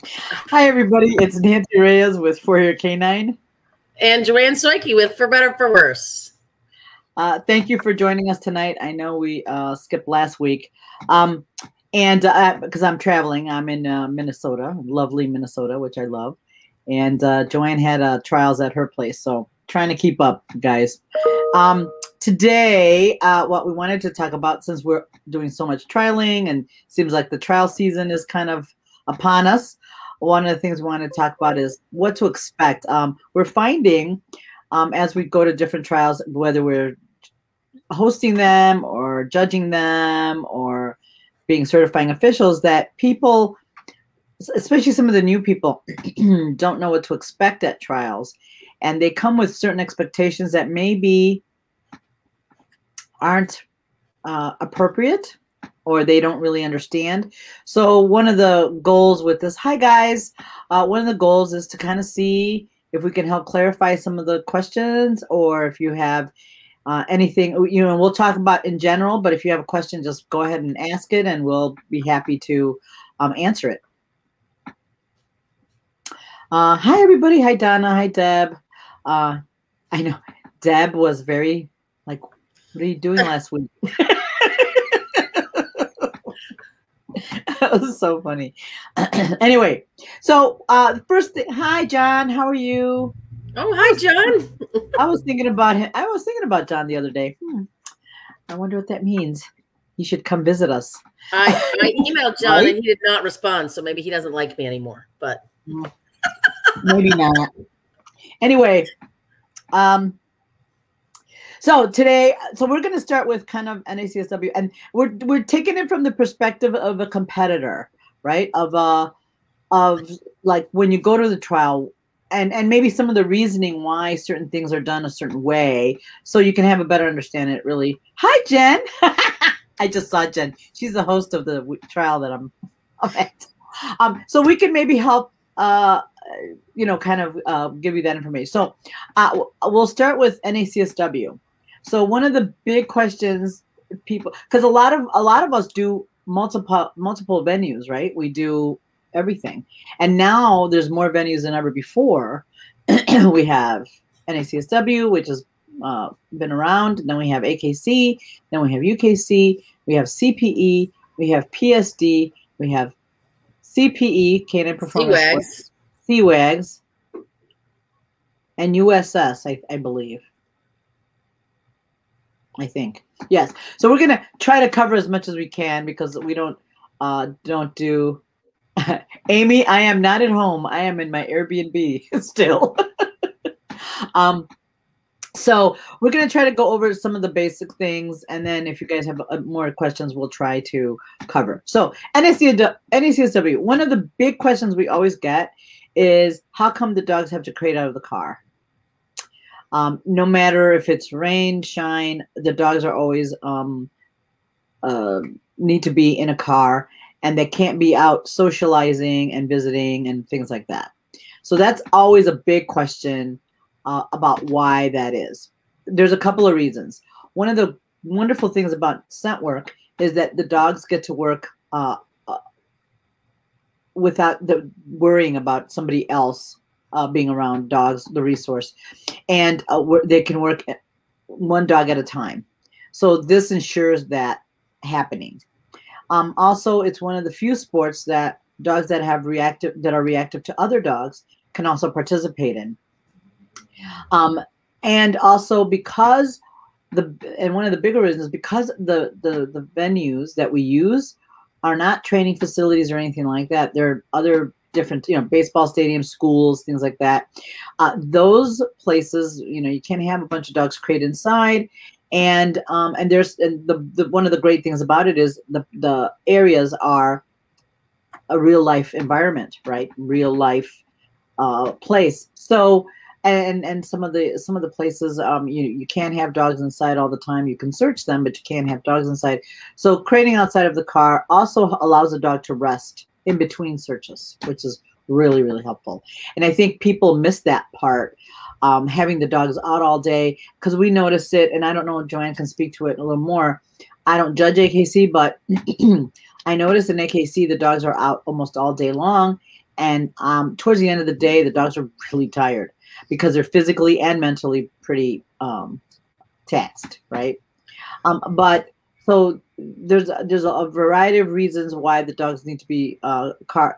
Hi, everybody. It's Nancy Reyes with For Your Canine. And Joanne Soike with For Better For Worse. Thank you for joining us tonight. I know we skipped last week. And because I'm traveling, I'm in Minnesota, lovely Minnesota, which I love. And Joanne had trials at her place. So trying to keep up, guys. Today, what we wanted to talk about, since we're doing so much trialing and seems like the trial season is kind of upon us, one of the things we want to talk about is what to expect. We're finding as we go to different trials, whether we're hosting them or judging them or being certifying officials, that people, especially some of the new people, don't know what to expect at trials. And they come with certain expectations that maybe aren't appropriate, or they don't really understand. So one of the goals with this, hi guys, one of the goals is to kind of see if we can help clarify some of the questions, or if you have anything, and we'll talk about in general, but if you have a question, just go ahead and ask it and we'll be happy to answer it. Hi everybody. Hi Donna. Hi Deb. I know Deb was very like, what are you doing last week? That was so funny. Anyway, so first thing, hi John, how are you? Oh, hi John. I was thinking about him. I was thinking about John the other day. I wonder what that means. He should come visit us. I emailed John right? And he did not respond, so maybe he doesn't like me anymore. But maybe not. Anyway, so today, we're going to start with kind of NACSW, and we're taking it from the perspective of a competitor, right? Of like when you go to the trial, and maybe some of the reasoning why certain things are done a certain way, so you can have a better understanding. Really, hi Jen. I just saw Jen. She's the host of the trial that I'm at. So we can maybe help. Kind of give you that information. So we'll start with NACSW. So one of the big questions people, because a lot of us do multiple venues, right? We do everything, and now there's more venues than ever before. We have NACSW, which has been around. Then we have AKC. Then we have UKC. We have CPE. We have PSD. We have CPE, Canine Performance Sports, CWAGs, and USS, I believe. I think. Yes. So we're going to try to cover as much as we can, because we don't do Amy, I am not at home. I am in my Airbnb still. So we're going to try to go over some of the basic things, and then if you guys have more questions, we'll try to cover. So NACSW, one of the big questions we always get is, how come the dogs have to crate out of the car? No matter if it's rain, shine, the dogs are always need to be in a car, and they can't be out socializing and visiting and things like that. So that's always a big question about why that is. There's a couple of reasons. One of the wonderful things about scent work is that the dogs get to work without worrying about somebody else being around dogs, the resource, and they can work one dog at a time. So this ensures that happening. Also, it's one of the few sports that dogs that are reactive to other dogs can also participate in. And also because one of the bigger reasons, because the venues that we use are not training facilities or anything like that. They're other different, baseball stadiums, schools, things like that. Those places, you can't have a bunch of dogs crate inside. And there's one of the great things about it is the areas are a real life environment, right? Real life place. So and some of the places you can't have dogs inside all the time. You can search them, but you can't have dogs inside. So crating outside of the car also allows a dog to rest in between searches, which is really, really helpful. And I think people miss that part, having the dogs out all day, because we noticed it, and I don't know if Joanne can speak to it a little more. I don't judge AKC, but I noticed in AKC the dogs are out almost all day long, And towards the end of the day, the dogs are really tired because they're physically and mentally pretty taxed, right? But so there's a variety of reasons why the dogs need to be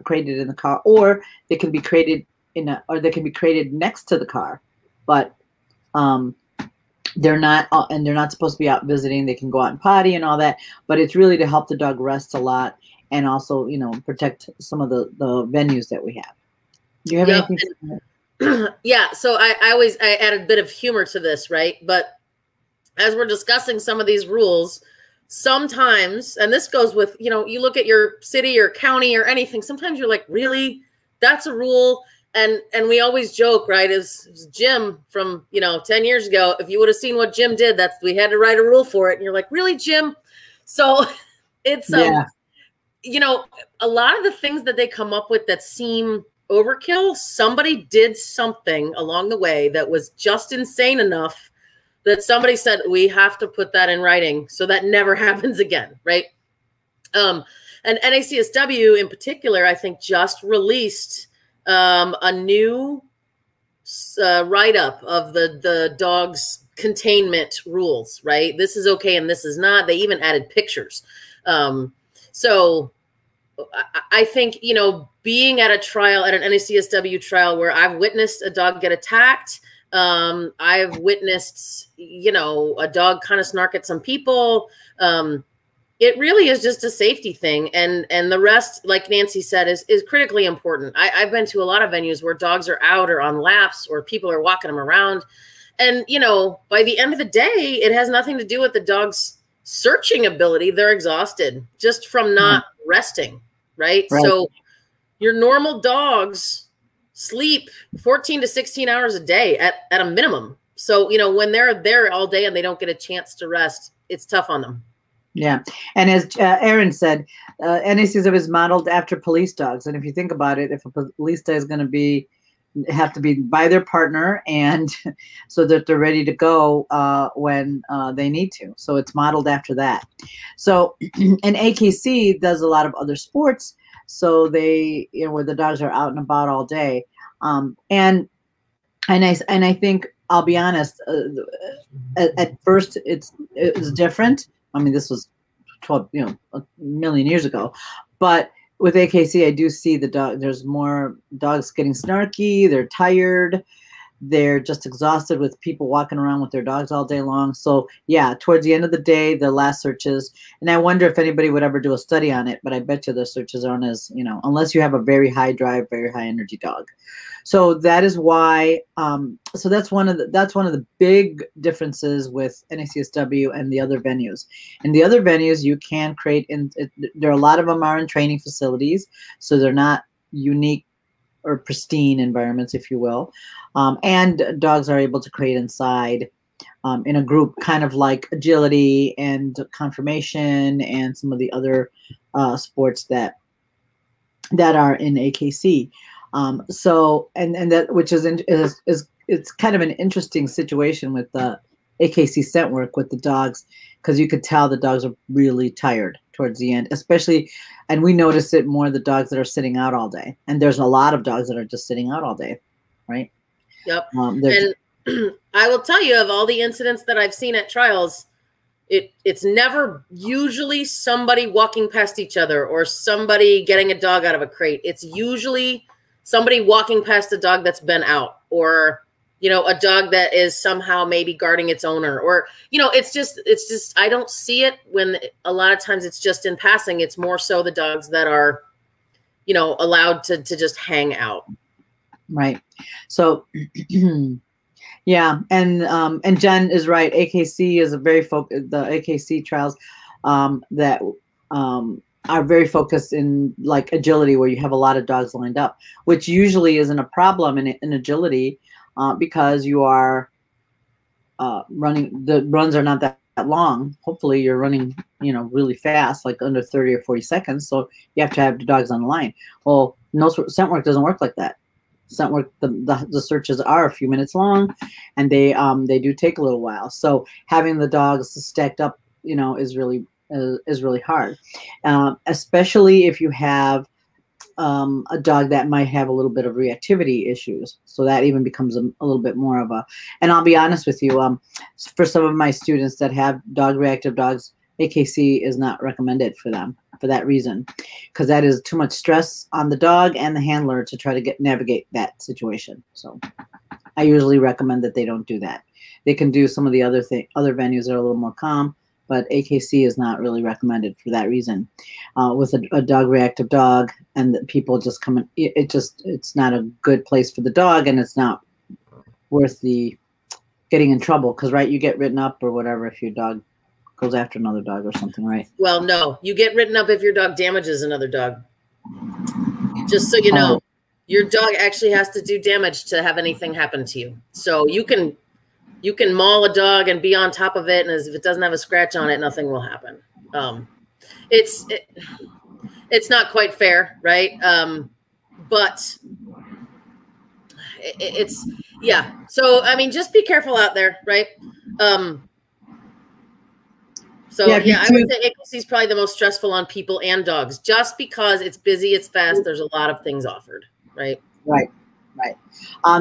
crated in the car, or they can be crated next to the car, but they're not, and they're not supposed to be out visiting. They can go out and potty and all that, but it's really to help the dog rest a lot and also, protect some of the venues that we have. Do you have anything? Yeah. So I add a bit of humor to this, right? But as we're discussing some of these rules, sometimes, and this goes with, you look at your city or county or anything, sometimes you're like, really? That's a rule? And we always joke, right? Is Jim from, 10 years ago, if you would have seen what Jim did, we had to write a rule for it. And you're like, really, Jim? So it's, a lot of the things that they come up with that seem overkill, somebody did something along the way that was just insane enough that somebody said, we have to put that in writing so that never happens again, right? And NACSW in particular, I think, just released a new write-up of the dog's containment rules, right? This is okay and this is not. They even added pictures. So I think, being at a trial, at an NACSW trial where I've witnessed a dog get attacked, I've witnessed, a dog kind of snark at some people. It really is just a safety thing. And the rest, like Nancy said, is critically important. I've been to a lot of venues where dogs are out or on laps or people are walking them around. And, by the end of the day, it has nothing to do with the dog's searching ability. They're exhausted just from not resting, right? So your normal dogs sleep 14 to 16 hours a day at a minimum. So, when they're there all day and they don't get a chance to rest, it's tough on them. Yeah. And as Aaron said, NACSW is modeled after police dogs. And if you think about it, if a police dog is going to have to be by their partner and so that they're ready to go when they need to. So it's modeled after that. So, and AKC does a lot of other sports. So they, where the dogs are out and about all day. And I think, I'll be honest, at first it's different. I mean, this was 12, a million years ago, but with AKC, I do see there's more dogs getting snarky. They're tired. They're just exhausted with people walking around with their dogs all day long. So yeah, towards the end of the day, the last searches, and I wonder if anybody would ever do a study on it, but I bet you the searches aren't as, unless you have a very high drive, very high energy dog. So that is why, so that's one of the big differences with NACSW and the other venues. In the other venues, you can create, there are a lot of them are in training facilities, so they're not unique or pristine environments, if you will. And dogs are able to create inside in a group, kind of like agility and confirmation and some of the other sports that are in AKC. So, and that, which is it's kind of an interesting situation with the AKC scent work with the dogs, because you could tell the dogs are really tired towards the end, especially, and we notice it more the dogs that are sitting out all day. And there's a lot of dogs that are just sitting out all day, right? Yep. And I will tell you, of all the incidents that I've seen at trials, it's never usually somebody walking past each other or somebody getting a dog out of a crate. It's usually somebody walking past a dog that's been out, or, a dog that is somehow maybe guarding its owner, or, it's just, I don't see it when a lot of times it's just in passing. It's more so the dogs that are, allowed to just hang out. Right. So, yeah. And Jen is right. AKC is a very the AKC trials that are very focused in like agility, where you have a lot of dogs lined up, which usually isn't a problem in agility because you are running, the runs are not that long. Hopefully you're running, really fast, like under 30 or 40 seconds. So you have to have the dogs on the line. Well, no, scent work doesn't work like that. Scent work, the searches are a few minutes long, and they do take a little while. So having the dogs stacked up, is really hard, especially if you have a dog that might have a little bit of reactivity issues. So that even becomes a little bit more of a, and I'll be honest with you, for some of my students that have reactive dogs, AKC is not recommended for them for that reason, because that is too much stress on the dog and the handler to try to navigate that situation. So I usually recommend that they don't do that. They can do some of the other venues that are a little more calm, but AKC is not really recommended for that reason. With a dog reactive dog, and the people just come in, it's not a good place for the dog, and it's not worth the getting in trouble, because right, you get written up or whatever if your dog goes after another dog or something, right? Well, no, you get written up if your dog damages another dog. Just so you know, your dog actually has to do damage to have anything happen to you. So you can maul a dog and be on top of it, and if it doesn't have a scratch on it, nothing will happen. It's not quite fair, right? But it's yeah. So I mean, just be careful out there, right? So yeah, I would say AKC is probably the most stressful on people and dogs, just because it's busy, it's fast. There's a lot of things offered, right? Right.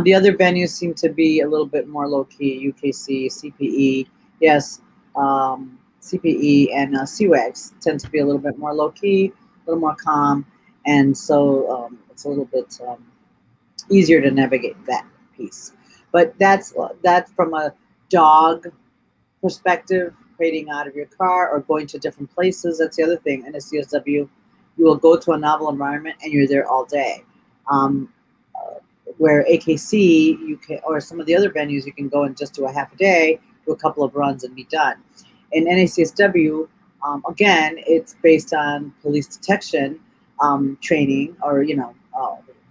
The other venues seem to be a little bit more low key. UKC, CPE, yes, CPE and CWAGs tend to be a little bit more low key, a little more calm, and so it's a little bit easier to navigate that piece. But that's from a dog perspective. Trading out of your car or going to different places. That's the other thing. In a CSW, you will go to a novel environment and you're there all day. Where AKC, you can, or some of the other venues, you can go and just do a half a day, do a couple of runs and be done. In NACSW, again, it's based on police detection training or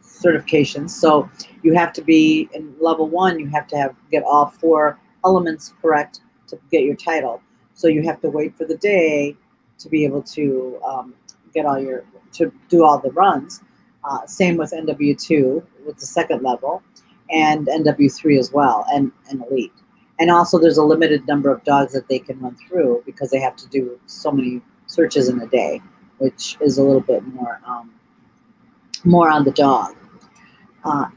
certifications. So you have to be in level 1. You have to get all 4 elements correct to get your title. So you have to wait for the day to be able to to do all the runs. Same with NW2 with the 2nd level, and NW3 as well, and Elite. And also there's a limited number of dogs that they can run through because they have to do so many searches in a day, which is a little bit more on the dog.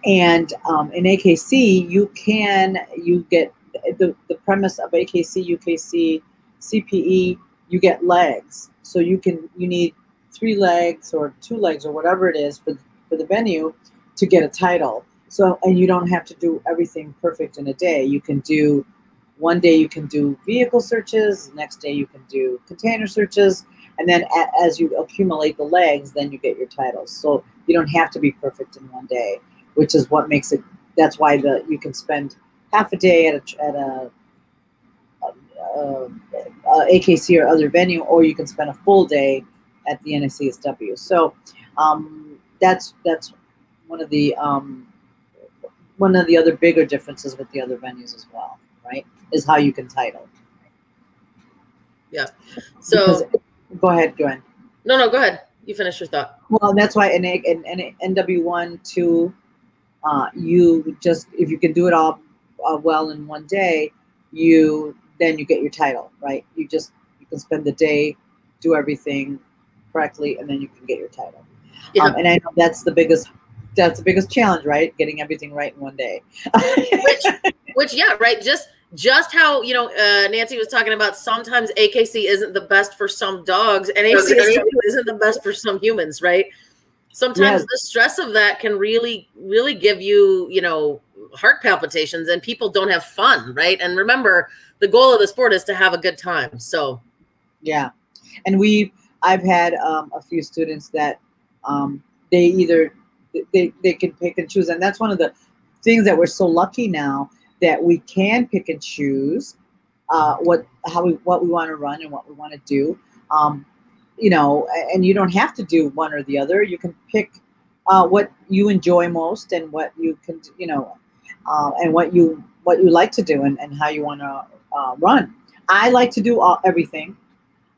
In AKC, you get the premise of AKC, UKC, CPE, you get legs. So you need 3 legs or 2 legs or whatever it is for the venue to get a title. So, and you don't have to do everything perfect in a day. You can do, one day you can do vehicle searches, next day you can do container searches, and then as you accumulate the legs, then you get your titles. So you don't have to be perfect in one day, which is what makes it, that's why you can spend half a day at a AKC or other venue, or you can spend a full day at the NACSW. So that's one of the other bigger differences with the other venues as well, right? Is how you can title. Yeah. So go ahead, Joanne. No, go ahead. You finish your thought. Well, that's why in NW1, 2, you just, if you can do it all well in one day, then you get your title, right? You can spend the day, do everything correctly, and then you can get your title. Yeah. And I know that's the biggest challenge, right? Getting everything right in one day. which yeah, right. Just how, Nancy was talking about, sometimes AKC isn't the best for some dogs, and ACSW isn't the best for some humans, right? Sometimes the stress of that can really, really give you, heart palpitations, and people don't have fun, right? And remember, the goal of the sport is to have a good time. So, yeah. And I've had a few students that they can pick and choose, and that's one of the things that we're so lucky now, that we can pick and choose what we want to run and what we want to do. And you don't have to do one or the other. You can pick what you enjoy most and what you can, and what you like to do and how you want to run. I like to do everything,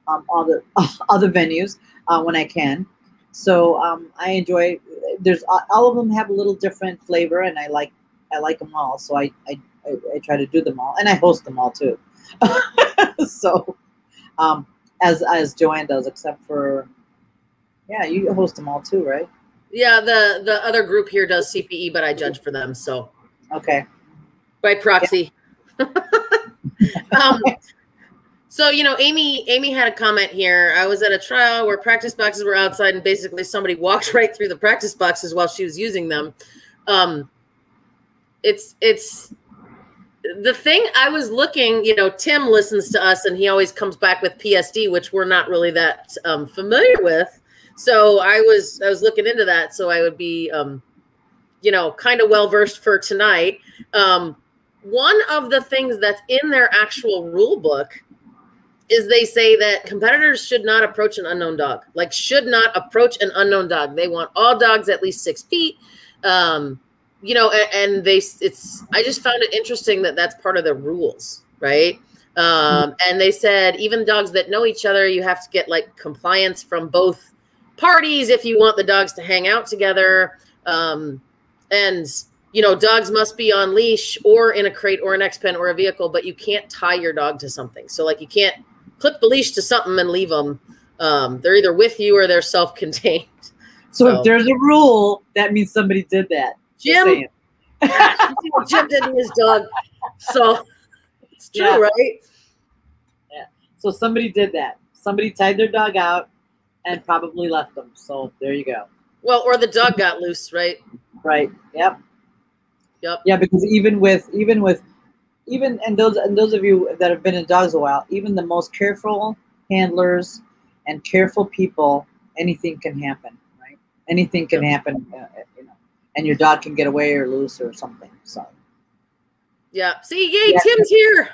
all the other venues when I can. So I enjoy. There's all of them have a little different flavor, and I like them all. So I try to do them all, and I host them all too. So as Joanne does, except for, yeah, you host them all too, right? Yeah, the other group here does CPE, but I judge for them, so Okay. by proxy. Yeah. So, you know, Amy had a comment here. I was at a trial where practice boxes were outside and basically somebody walked right through the practice boxes while she was using them. It's the thing. I was looking, you know, Tim listens to us and he always comes back with PSD, which we're not really that familiar with. So I was looking into that so I would be, you know, kind of well-versed for tonight. One of the things that's in their actual rule book is they say that competitors should not approach an unknown dog, like should not approach an unknown dog. They want all dogs at least 6 feet. You know, and I just found it interesting that that's part of the rules, right? And they said even dogs that know each other, you have to get like compliance from both parties if you want the dogs to hang out together. And, you know, dogs must be on leash or in a crate or an X-Pen or a vehicle, but you can't tie your dog to something. So like you can't clip the leash to something and leave them. They're either with you or they're self-contained. So if there's a rule, that means somebody did that. Jim did to his dog. So it's true, Yeah. right? Yeah. So somebody did that. Somebody tied their dog out and probably left them. So there you go. Well, or the dog got loose, right? Right. Yep. Yep. Yeah, because even those of you that have been in dogs a while, even the most careful handlers and careful people, anything can happen, right? Anything can happen, you know, and your dog can get away or loose or something. So. Yeah. See, yay, Yeah. Tim's here.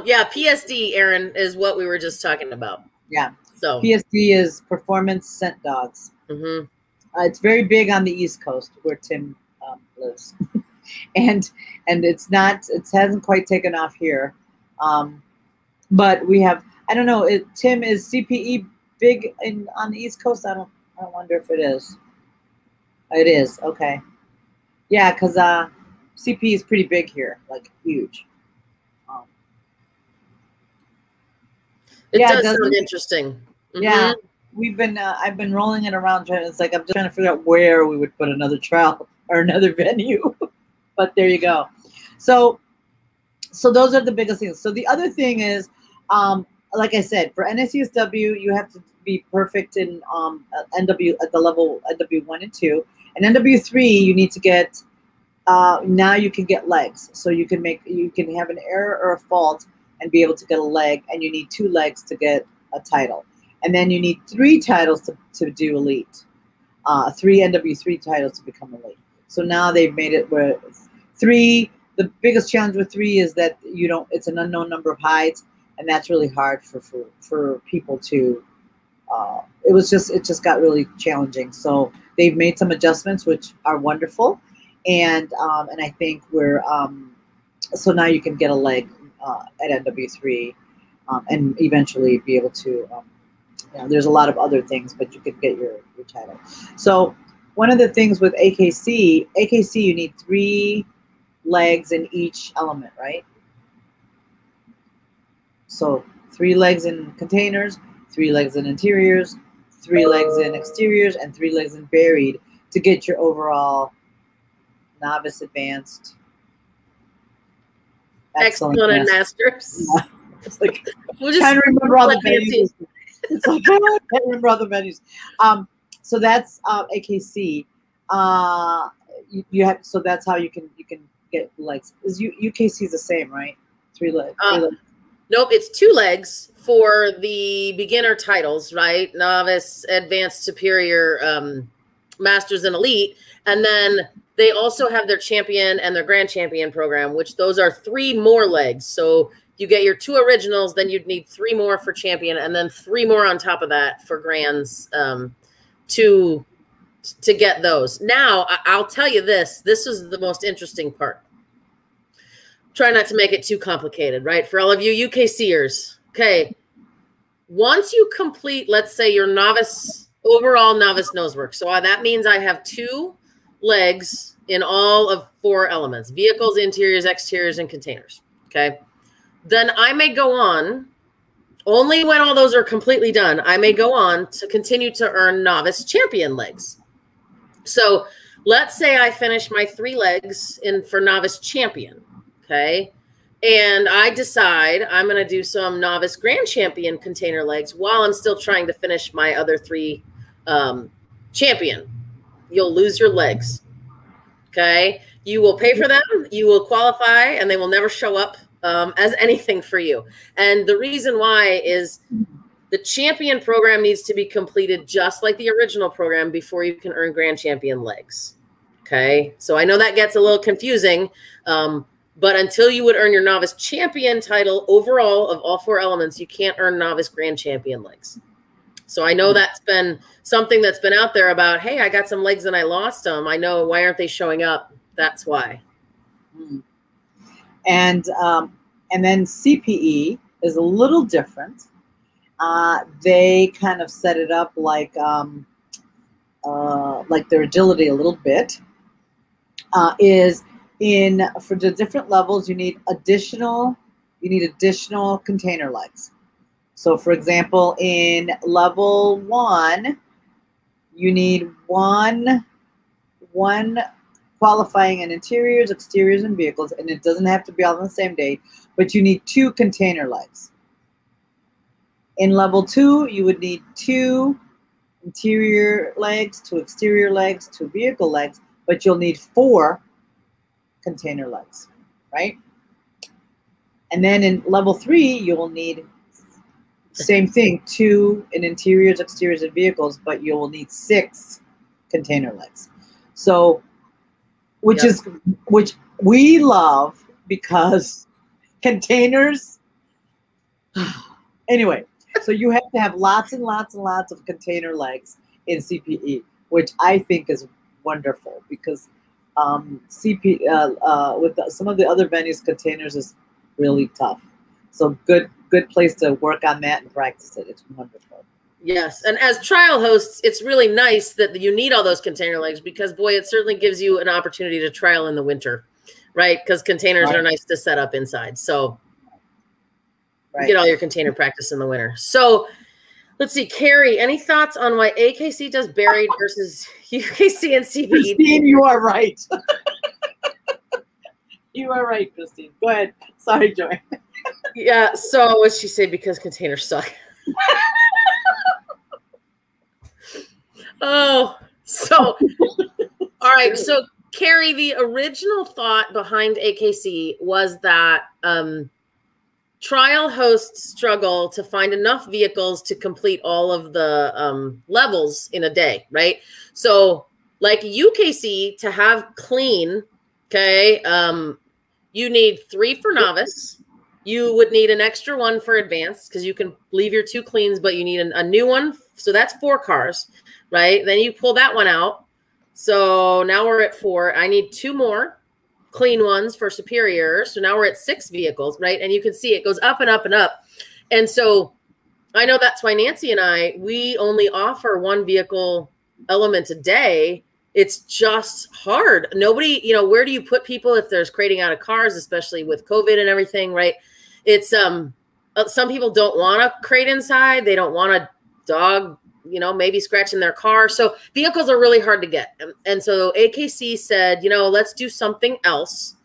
Yeah, PSD, Aaron, is what we were just talking about. Yeah. So PSD is performance scent dogs. mhm. It's very big on the East Coast where Tim lives, and it hasn't quite taken off here, but we have, I don't know. Tim, is CPE big on the East Coast? I wonder if it is. It is, okay. Yeah, because CPE is pretty big here, like huge. It Yeah, does doesn't sound it? interesting. Mhm. Yeah, I've been rolling it around. It's like I'm just trying to figure out where we would put another trial or another venue. But there you go. So those are the biggest things. So the other thing is, like I said, for NSCSW, you have to be perfect in NW at the level NW1 and 2, and NW3 you need to get. Now you can get legs, so you can have an error or a fault and be able to get a leg, and you need 2 legs to get a title, and then you need 3 titles to do elite, 3 NW3 titles to become elite. So now they've made it where 3. The biggest challenge with 3 is that it's an unknown number of hides, and that's really hard for people to. It just got really challenging. So they've made some adjustments, which are wonderful, and I think we're so now you can get a leg at NW3, and eventually be able to. There's a lot of other things, but you could get your title. So one of the things with AKC, you need 3 legs in each element, right? So 3 legs in containers, 3 legs in interiors, 3 legs in exteriors, and 3 legs in buried to get your overall novice, advanced, excellent and masters. Yeah. It's like, We'll just trying to remember all the fancy. venues. It's like, I can't remember all the venues. So that's AKC. You have, so that's how you can get legs. Is UKC is the same, right? 3 legs. Nope, it's 2 legs for the beginner titles, right? Novice, advanced, superior, masters, and elite. And then they also have their champion and their grand champion program, which those are 3 more legs. So you get your 2 originals, then you'd need 3 more for champion, and then 3 more on top of that for grands to get those. Now, I'll tell you this is the most interesting part. Try not to make it too complicated, right? For all of you UKCers, okay. Once you complete, let's say your overall novice nosework. So that means I have 2 legs in all of 4 elements: vehicles, interiors, exteriors, and containers. Okay. Then I may go on Only when all those are completely done, I may go on to continue to earn novice champion legs. So let's say I finish my 3 legs for novice champion, okay? And I decide I'm going to do some novice grand champion container legs while I'm still trying to finish my other 3 champion. You'll lose your legs, okay? You will pay for them, you will qualify, and they will never show up as anything for you. And the reason why is the champion program needs to be completed just like the original program before you can earn grand champion legs. Okay. So I know that gets a little confusing, but until you would earn your novice champion title overall of all 4 elements, you can't earn novice grand champion legs. So I know that's been something that's been out there about, hey, I got some legs and I lost them. I know, why aren't they showing up? That's why. And then CPE is a little different. They kind of set it up like their agility a little bit. For the different levels, you need additional container legs. So, for example, in level 1, you need one qualifying in interiors, exteriors, and vehicles, and it doesn't have to be all on the same day, but you need 2 container legs. In level 2, you would need 2 interior legs, 2 exterior legs, 2 vehicle legs, but you'll need 4 container legs, right? And then in level 3, you will need same thing, 2 in interiors, exteriors, and vehicles, but you will need 6 container legs. So, which we love because containers. Anyway, so you have to have lots and lots and lots of container legs in CPE, which I think is wonderful because with some of the other venues, containers is really tough. So good place to work on that and practice it. It's wonderful. Yes, and as trial hosts, it's really nice that you need all those container legs because, boy, it certainly gives you an opportunity to trial in the winter, right? Because containers are nice to set up inside. So you get all your container practice in the winter. So let's see, Carrie, any thoughts on why AKC does buried versus UKC and CPE? Christine, you are right. You are right, Christine. Go ahead. Sorry, Joy. Yeah, so what'd she say? Because containers suck. Oh, so, all right. So, Carrie, the original thought behind AKC was that trial hosts struggle to find enough vehicles to complete all of the levels in a day, right? So, like UKC, to have clean, okay, you need 3 for novice. You would need an extra 1 for advanced because you can leave your 2 cleans, but you need a new one. So that's 4 cars, right? Then you pull that one out. So now we're at 4. I need 2 more clean ones for superior. So now we're at 6 vehicles, right? And you can see it goes up and up and up. And so I know that's why Nancy and we only offer 1 vehicle element a day. It's just hard. Nobody, where do you put people if there's crating out of cars, especially with COVID and everything, right? It's some people don't want to crate inside. They don't want a dog, maybe scratching their car. So vehicles are really hard to get. And so AKC said, let's do something else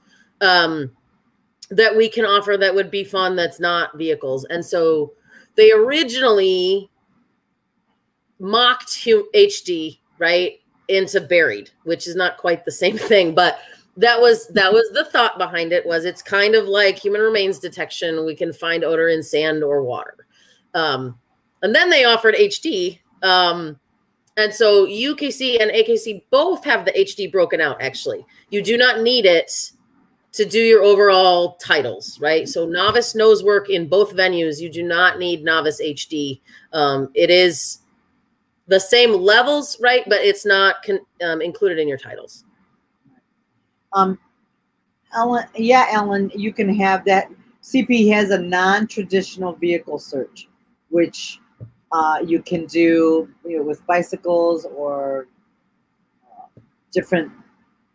that we can offer that would be fun that's not vehicles. And so they originally mocked HD, right, into buried, which is not quite the same thing, but that was the thought behind it. Was it's kind of like human remains detection. We can find odor in sand or water. And then they offered HD. And so UKC and AKC both have the HD broken out, actually. You do not need it to do your overall titles, right? So novice nose work in both venues, you do not need novice HD. It is the same levels, right? But it's not included in your titles. Ellen, you can have that. CP has a non-traditional vehicle search, which you can do with bicycles or different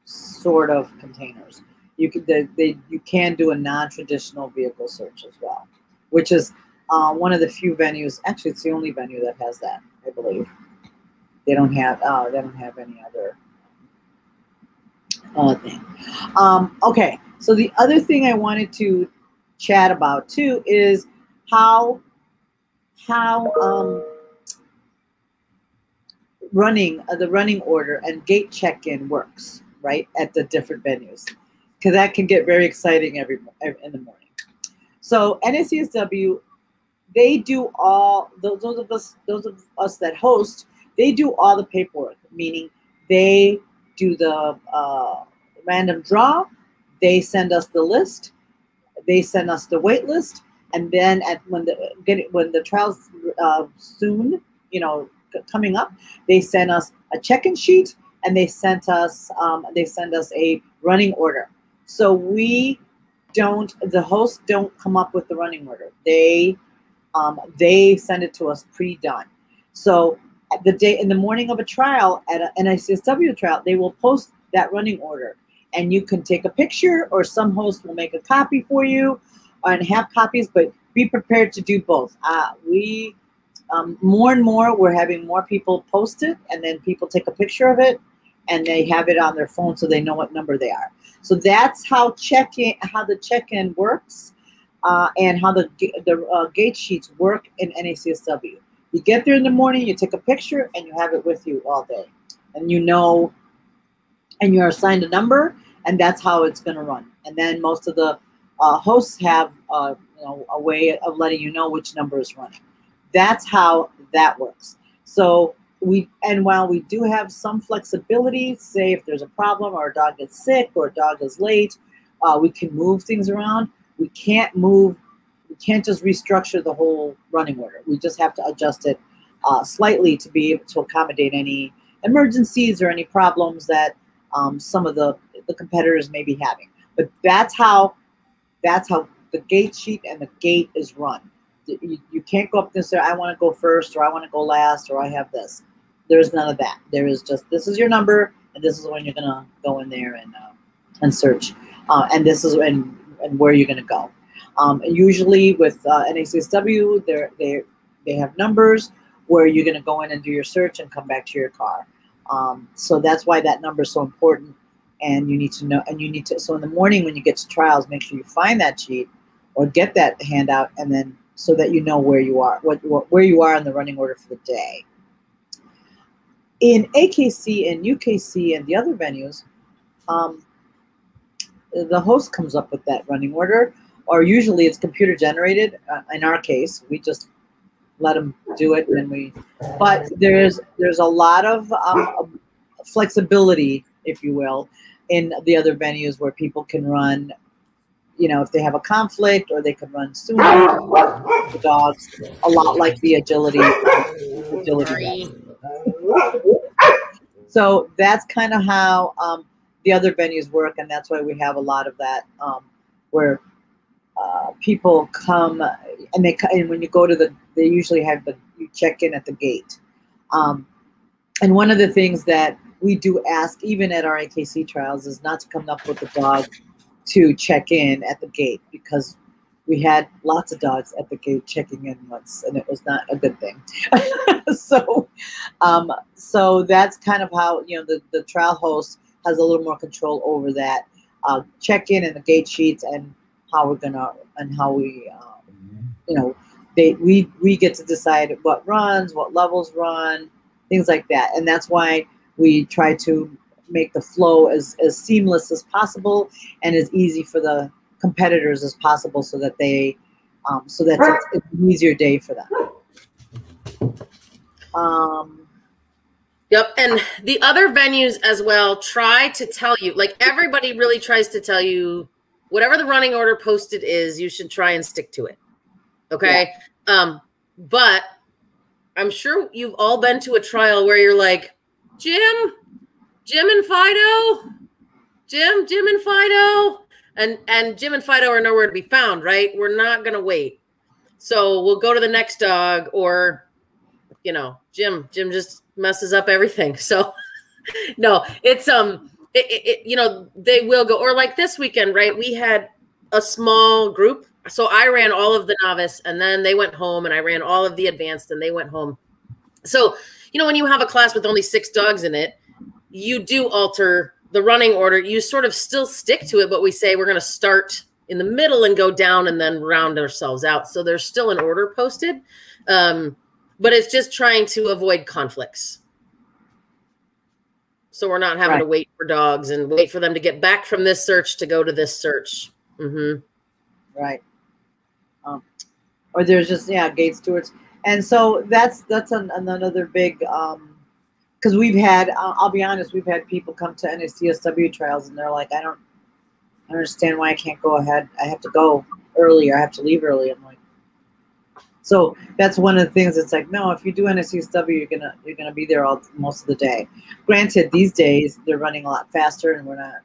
sort of containers. You can do a non-traditional vehicle search as well, which is One of the few venues, actually, it's the only venue that has that, I believe. They don't have any other thing. Okay, so the other thing I wanted to chat about too is how the running order and gate check-in works, right, at the different venues, because that can get very exciting in the morning. So NACSW, they do all those of us that host. They do all the paperwork, meaning they do the random draw. They send us the list. They send us the wait list, and then when the trial's soon, coming up, they send us a check-in sheet, and they send us a running order. So the hosts don't come up with the running order. They send it to us pre-done. So in the morning of a trial, at an NACSW trial, they will post that running order, and you can take a picture, or some hosts will make a copy for you and have copies, but be prepared to do both. More and more, we're having more people post it, and then people take a picture of it, and they have it on their phone so they know what number they are. So that's how the check-in works, and how the gate sheets work in NACSW. You get there in the morning, you take a picture, and you have it with you all day, and and you're assigned a number, and that's how it's going to run. And then most of the hosts have a way of letting you know which number is running. That's how that works. So while we do have some flexibility, say if there's a problem or a dog gets sick or a dog is late, we can move things around. We can't just restructure the whole running order. We just have to adjust it slightly to be able to accommodate any emergencies or any problems that some of the competitors may be having. But that's how the gate sheet and the gate is run. You can't go up and say, I want to go first, or I want to go last, or I have this. There's none of that. There is just, this is your number, and this is when you're going to go in there and search. And this is and where you're going to go. Usually with NACSW, they have numbers where you're going to go in and do your search and come back to your car. So that's why that number is so important, and you need to know. And so in the morning when you get to trials, make sure you find that sheet or get that handout, and then so that you know where you are, where you are in the running order for the day. In AKC and UKC and the other venues, the host comes up with that running order, or usually it's computer generated. In our case, we just let them do it, and but there's a lot of flexibility, if you will, in the other venues where people can run, if they have a conflict, or they can run sooner. The dogs, a lot like the agility. So that's kind of how the other venues work, and that's why we have a lot of that where people come and when you go to they usually have you check in at the gate. And one of the things that we do ask, even at our AKC trials, is not to come up with a dog to check in at the gate, because we had lots of dogs at the gate checking in once, and it was not a good thing. So that's kind of how the trial host has a little more control over that check-in and the gate sheets, and how we're gonna we get to decide what runs, what levels run, things like that. And that's why we try to make the flow as seamless as possible and as easy for the competitors as possible, so that it's an easier day for them. Yep. And the other venues as well try to tell you, like everybody really tries to tell you, whatever the running order posted is, you should try and stick to it. Okay. Yeah. But I'm sure you've all been to a trial where you're like, Jim and Fido, and Jim and Fido are nowhere to be found, right? We're not going to wait. So we'll go to the next dog, or, Jim just messes up everything. So no, it's, they will go, or like this weekend, right? We had a small group So I ran all of the novice, and then they went home, and I ran all of the advanced, and they went home. So, you know, when you have a class with only 6 dogs in it, you do alter the running order. You sort of still stick to it, but we say we're going to start in the middle and go down and then round ourselves out. So there's still an order posted, but it's just trying to avoid conflicts. So we're not having to wait for dogs and wait for them to get back from this search to go to this search. Right. Or there's just, gate stewards. And so that's another big, because we've had, I'll be honest, we've had people come to NACSW trials and they're like, I don't understand why I can't go ahead. I have to go early, or I have to leave early. I'm like, so that's one of the things. It's like, no, if you do NACSW, you're gonna be there most of the day. Granted, these days they're running a lot faster, and we're not,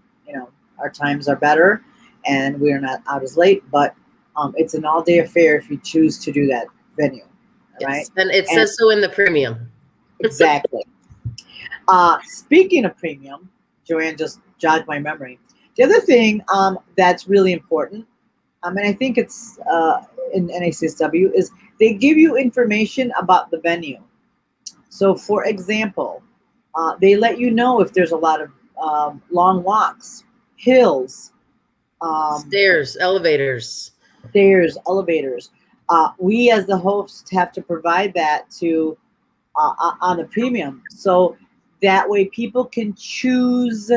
our times are better, and we're not out as late. But it's an all-day affair if you choose to do that venue, right? Yes. And it says so in the premium. Exactly. Speaking of premium, Joanne just jogged my memory. The other thing that's really important, and I think it's in NACSW, is they give you information about the venue. So, for example, they let you know if there's a lot of long walks, hills, stairs, elevators. We as the host have to provide that to on the premium, so that way people can choose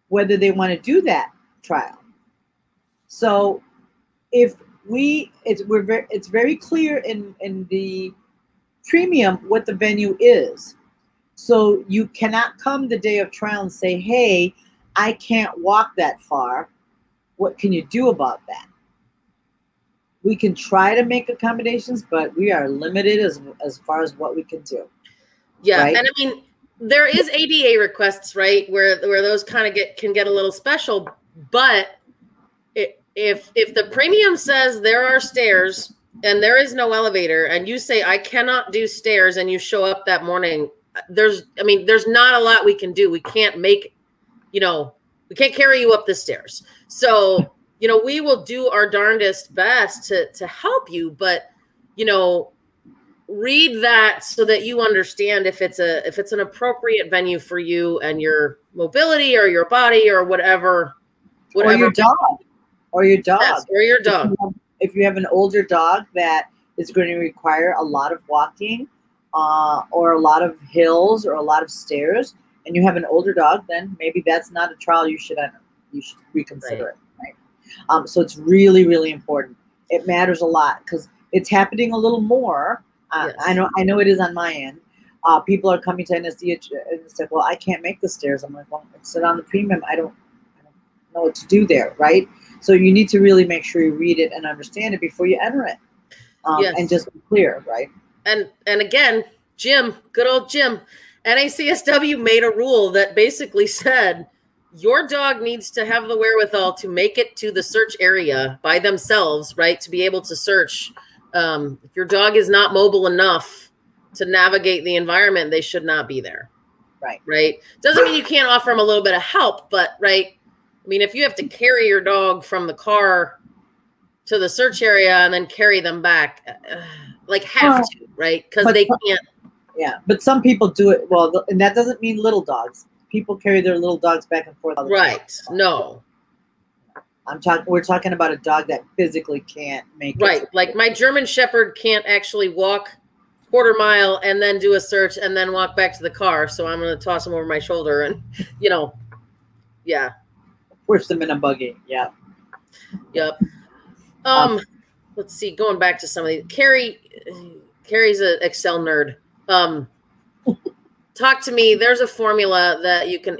whether they want to do that trial. So if it's very clear in the premium what the venue is. So you cannot come the day of trial and say, hey, I can't walk that far. What can you do about that? We can try to make accommodations, but we are limited as far as what we can do. Yeah, right? And I mean, there is ADA requests, right, where those kind of can get a little special. But if the premium says there are stairs and there is no elevator, and you say I cannot do stairs, and you show up that morning, there's not a lot we can do. We can't make, we can't carry you up the stairs. So, we will do our darndest best to help you, but, read that so that you understand if it's an appropriate venue for you and your mobility or your body or whatever. Or your dog. Yes, or your dog. If you have an older dog that is going to require a lot of walking, or a lot of hills or a lot of stairs, and you have an older dog, then maybe that's not a trial you should enter. You should reconsider it. Right? So it's really, really important. It matters a lot because it's happening a little more. Yes. I know it is on my end. People are coming to NSD and say, well, I can't make the stairs. I'm like, well, sit on the premium. I don't know what to do there, right? So you need to really make sure you read it and understand it before you enter it, yes. And just be clear, right? And again, Jim, good old Jim, NACSW made a rule that basically said your dog needs to have the wherewithal to make it to the search area by themselves, right? To be able to search. If your dog is not mobile enough to navigate the environment, they should not be there. Right. Right. Doesn't mean you can't offer them a little bit of help, but right. I mean, if you have to carry your dog from the car to the search area and then carry them back, have to, right? Because they can't. Yeah, but some people do it well, and that doesn't mean little dogs. People carry their little dogs back and forth all the time. Right. No. We're talking about a dog that physically can't make it. Right. Like my German Shepherd can't actually walk quarter mile and then do a search and then walk back to the car. So I'm going to toss him over my shoulder and, yeah. Push them in a buggy. Yeah. Yep. Let's see. Going back to some of these. Carrie's an Excel nerd. Talk to me. There's a formula that you can,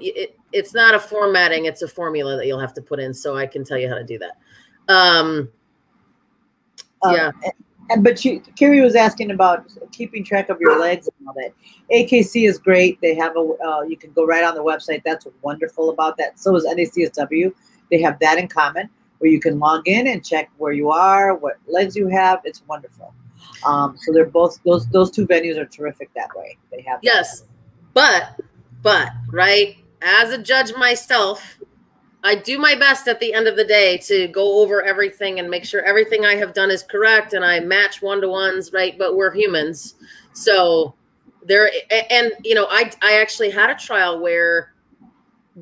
it's not a formatting. It's a formula that you'll have to put in. So I can tell you how to do that. Yeah. But Carrie was asking about keeping track of your legs and all that. AKC is great. They have you can go right on the website. That's wonderful about that. So is NACSW. They have that in common where you can log in and check where you are, what legs you have. It's wonderful. So they're both, those two venues are terrific that way. They have. Yes. But right. As a judge myself, I do my best at the end of the day to go over everything and make sure everything I have done is correct, and I match one-to-ones, right? But we're humans. So there, and you know, I actually had a trial where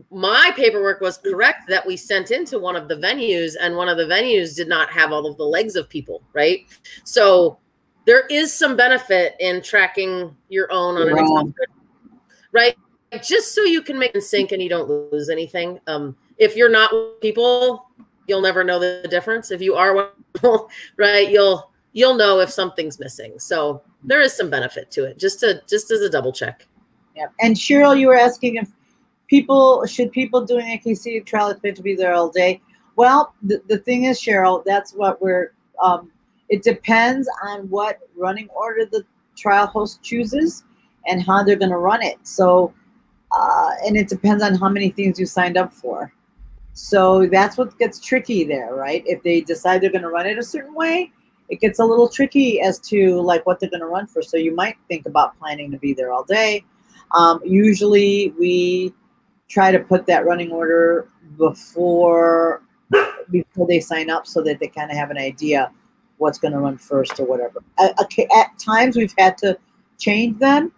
my paperwork was correct that we sent into one of the venues, and one of the venues did not have all of the legs of people, right? So there is some benefit in tracking your own on an Excel spreadsheet, right? Just so you can make it sync and you don't lose anything. If you're not with people, you'll never know the difference. If you are with people, right, you'll know if something's missing. So there is some benefit to it, just as a double check. Yeah. And Cheryl, you were asking if should people doing AKC trial expect to be there all day? Well, the thing is, Cheryl, that's what we're, it depends on what running order the trial host chooses and how they're going to run it. So, and it depends on how many things you signed up for. So that's what gets tricky there, right? If they decide they're going to run it a certain way, it gets a little tricky as to like what they're going to run for. So you might think about planning to be there all day. Usually we try to put that running order before they sign up so that they kind of have an idea what's going to run first or whatever. At times we've had to change them,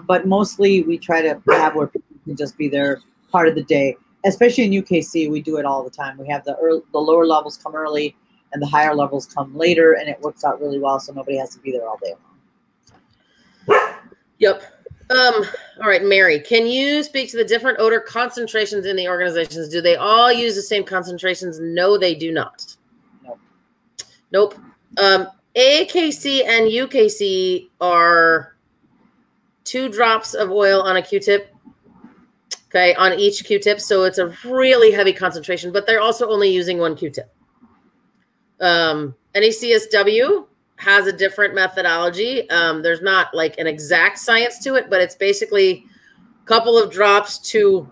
but mostly we try to have where people can just be there part of the day. Especially in UKC, we do it all the time. We have the lower levels come early and the higher levels come later, and it works out really well so nobody has to be there all day long. Yep. All right, Mary, can you speak to the different odor concentrations in the organizations? Do they all use the same concentrations? No, they do not. Nope. AKC and UKC are 2 drops of oil on a Q-tip, okay, on each Q-tip. So it's a really heavy concentration, but they're also only using 1 Q-tip. NACSW has a different methodology. There's not like an exact science to it, but it's basically a couple of drops to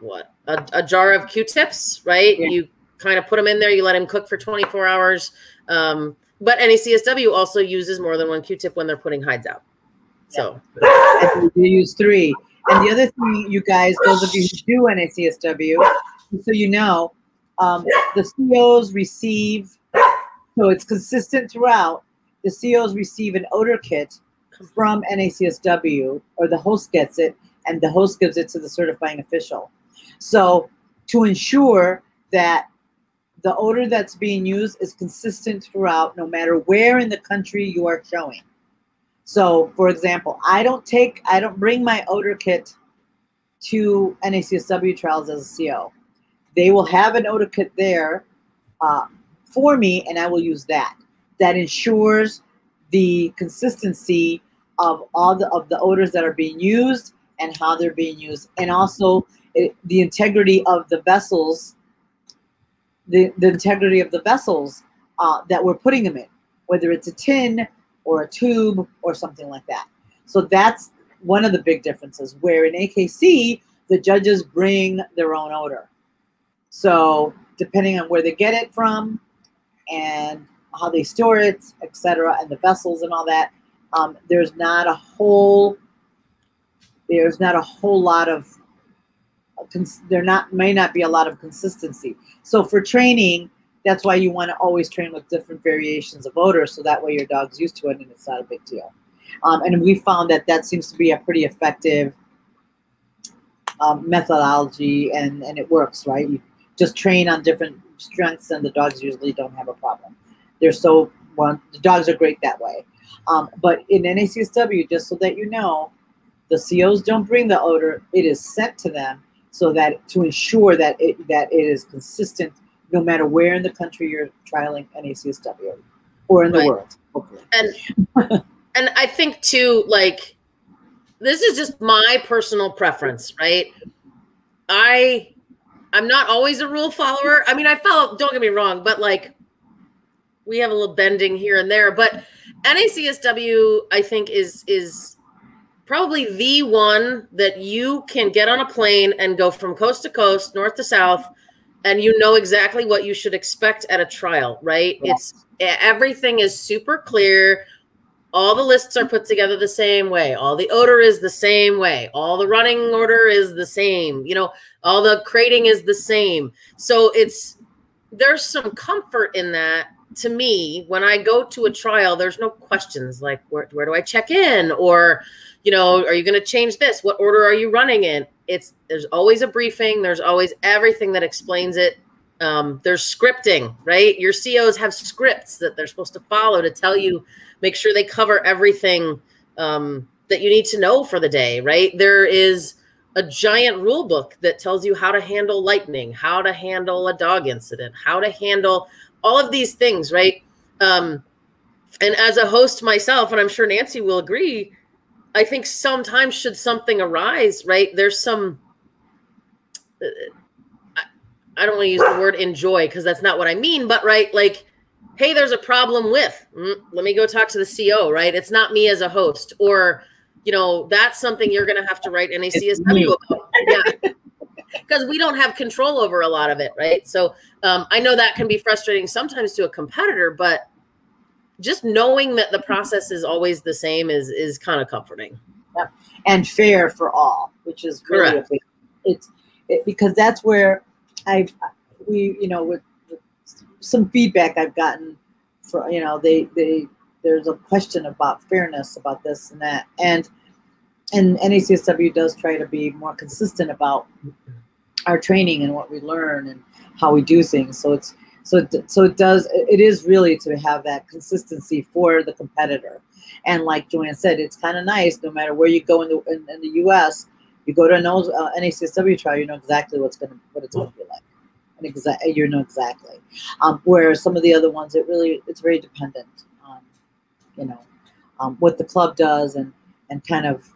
what? A jar of Q-tips, right? Yeah. You kind of put them in there, you let them cook for 24 hours. But NACSW also uses more than 1 Q-tip when they're putting hides out. So they use 3. And the other thing, you guys, those of you who do NACSW, so you know, the COs receive, so it's consistent throughout. The COs receive an odor kit from NACSW, or the host gets it, and the host gives it to the certifying official. So to ensure that the odor that's being used is consistent throughout, no matter where in the country you are showing. So, for example, I don't bring my odor kit to NACSW trials as a CO. They will have an odor kit there for me, and I will use that. That ensures the consistency of all the odors that are being used and how they're being used, and also the integrity of the vessels, the integrity of the vessels that we're putting them in, whether it's a tin or a tube or something like that. So that's one of the big differences, where in AKC, the judges bring their own odor. So depending on where they get it from and how they store it, etc., and the vessels and all that, there's not a whole lot of, may not be a lot of consistency. So for training, that's why you want to always train with different variations of odor, so that way your dog's used to it and it's not a big deal. And we found that seems to be a pretty effective methodology, and it works, right? You just train on different strengths, and the dogs usually don't have a problem. The dogs are great that way. But in NACSW, just so that you know, the COs don't bring the odor. It is sent to them so that to ensure that it is consistent no matter where in the country you're trialing NACSW or in the world, hopefully. And I think too, like, this is just my personal preference, right? I'm not always a rule follower. I mean, I follow, don't get me wrong, but like, we have a little bending here and there, but NACSW, I think, is probably the one that you can get on a plane and go from coast to coast, north to south, and you know exactly what you should expect at a trial, right? Yeah. Everything is super clear. all the lists are put together the same way. All the odor is the same way. All the running order is the same. You know, all the crating is the same. So there's some comfort in that. To me, when I go to a trial, there's no questions like, where do I check in? Or, you know, are you going to change this? What order are you running in? There's always a briefing. There's always everything that explains it. There's scripting, right? Your COs have scripts that they're supposed to follow to tell you, make sure they cover everything that you need to know for the day, right? There is a giant rule book that tells you how to handle lightning, how to handle a dog incident, how to handle all of these things, right? And as a host myself, and I'm sure Nancy will agree, I think sometimes should something arise, right? There's some, I don't want to use the word enjoy because that's not what I mean, but right, like, hey, there's a problem with, let me go talk to the CO, right? It's not me as a host, or, you know, that's something you're going to have to write NACSW about. Yeah. Because we don't have control over a lot of it, right? So I know that can be frustrating sometimes to a competitor, but just knowing that the process is always the same is kind of comforting. Yeah. And fair for all, which is really correct. Because that's where with some feedback I've gotten for, you know, there's a question about fairness about this and that, and NACSW does try to be more consistent about our training and what we learn and how we do things. So it is really to have that consistency for the competitor. And like Joanne said, it's kind of nice, no matter where you go in the U.S., you go to an NACSW trial, you know exactly what it's going to be like. And you know exactly. Where some of the other ones, it's very dependent on, you know, what the club does and kind of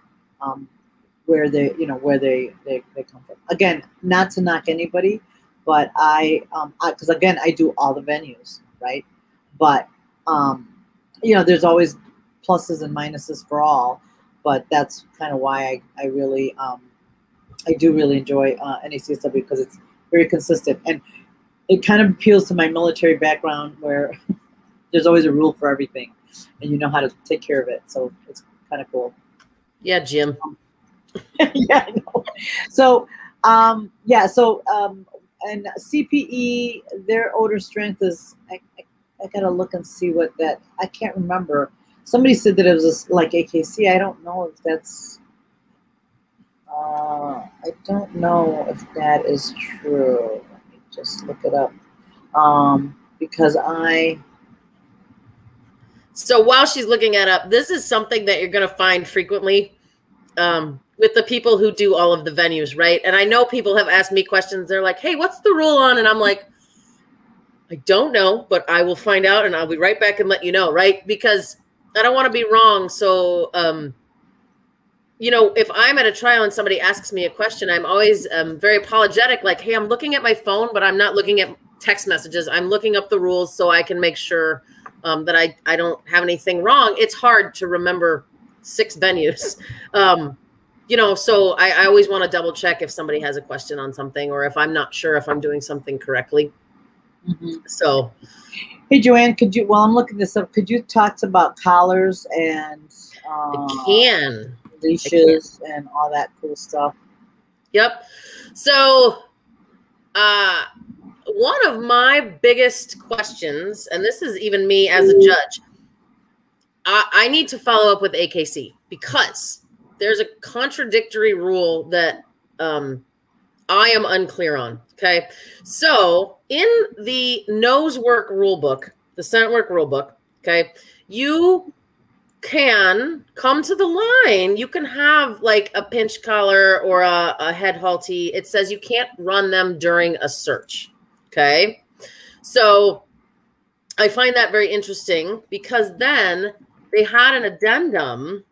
where they come from. Again, not to knock anybody, but because again, I do all the venues, right? But you know, there's always pluses and minuses for all. But that's kind of why I really I do really enjoy NACSW, because it's very consistent, and it kind of appeals to my military background where there's always a rule for everything, and you know how to take care of it. So it's kind of cool. Yeah, Jim. Yeah, I know. So and CPE, their odor strength is, I gotta look and see what that, I can't remember. Somebody said that it was like AKC. I don't know if that's, I don't know if that is true. Let me just look it up. Because So while she's looking it up, this is something that you're going to find frequently with the people who do all of the venues, right? And I know people have asked me questions. They're like, hey, what's the rule on? And I'm like, I don't know, but I will find out, and I'll be right back and let you know, right? Because I don't want to be wrong. So, you know, if I'm at a trial and somebody asks me a question, I'm always very apologetic. Like, hey, I'm looking at my phone, but I'm not looking at text messages. I'm looking up the rules so I can make sure that I don't have anything wrong. It's hard to remember 6 venues. You know, so I always want to double check if somebody has a question on something, or if I'm not sure if I'm doing something correctly. Mm-hmm. So, hey, Joanne, could you, while I'm looking this up, could you talk about collars and leashes and all that cool stuff? Yep. So, one of my biggest questions, and this is even me as a judge, I need to follow up with AKC because there's a contradictory rule that I am unclear on. Okay. So in the nose work rule book, the scent work rule book, okay, you can come to the line. You can have like a pinch collar or a head halty. It says you can't run them during a search. Okay. So I find that very interesting because then they had an addendum,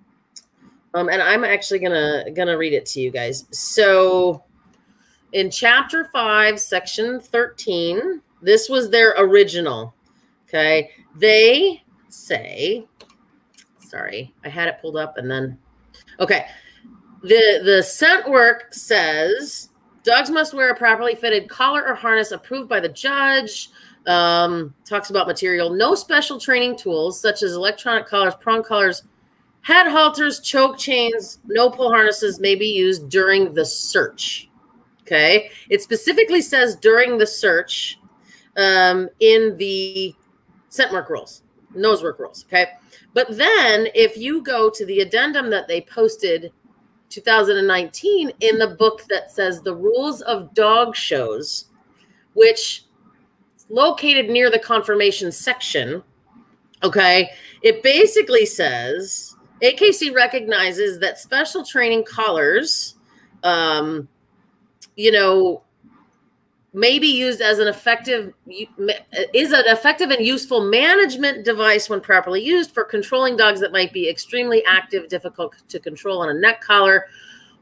and I'm actually gonna read it to you guys. So in Chapter 5, Section 13, this was their original. Okay, they say, sorry, I had it pulled up and then, okay, the scent work says dogs must wear a properly fitted collar or harness approved by the judge. Talks about material. No special training tools such as electronic collars, prong collars, head halters, choke chains, no pull harnesses may be used during the search. Okay. It specifically says during the search in the scent work rules, nose work rules. Okay. But then if you go to the addendum that they posted 2019 in the book that says the rules of dog shows, which is located near the confirmation section. Okay. It basically says AKC recognizes that special training collars, you know, may be used as an effective and useful management device when properly used for controlling dogs that might be extremely active, difficult to control on a neck collar,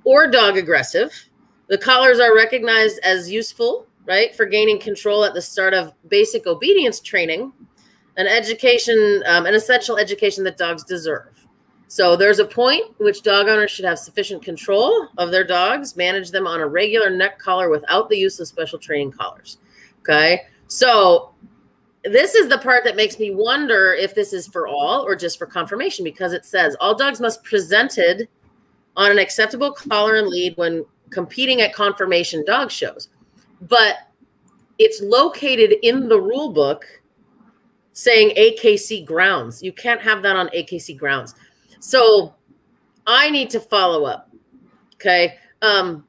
or dog aggressive. The collars are recognized as useful, right, for gaining control at the start of basic obedience training, an essential education that dogs deserve. So there's a point in which dog owners should have sufficient control of their dogs, manage them on a regular neck collar without the use of special training collars. Okay. So this is the part that makes me wonder if this is for all or just for confirmation, because it says all dogs must be presented on an acceptable collar and lead when competing at confirmation dog shows. But it's located in the rule book saying AKC grounds. You can't have that on AKC grounds. So I need to follow up. Okay. That's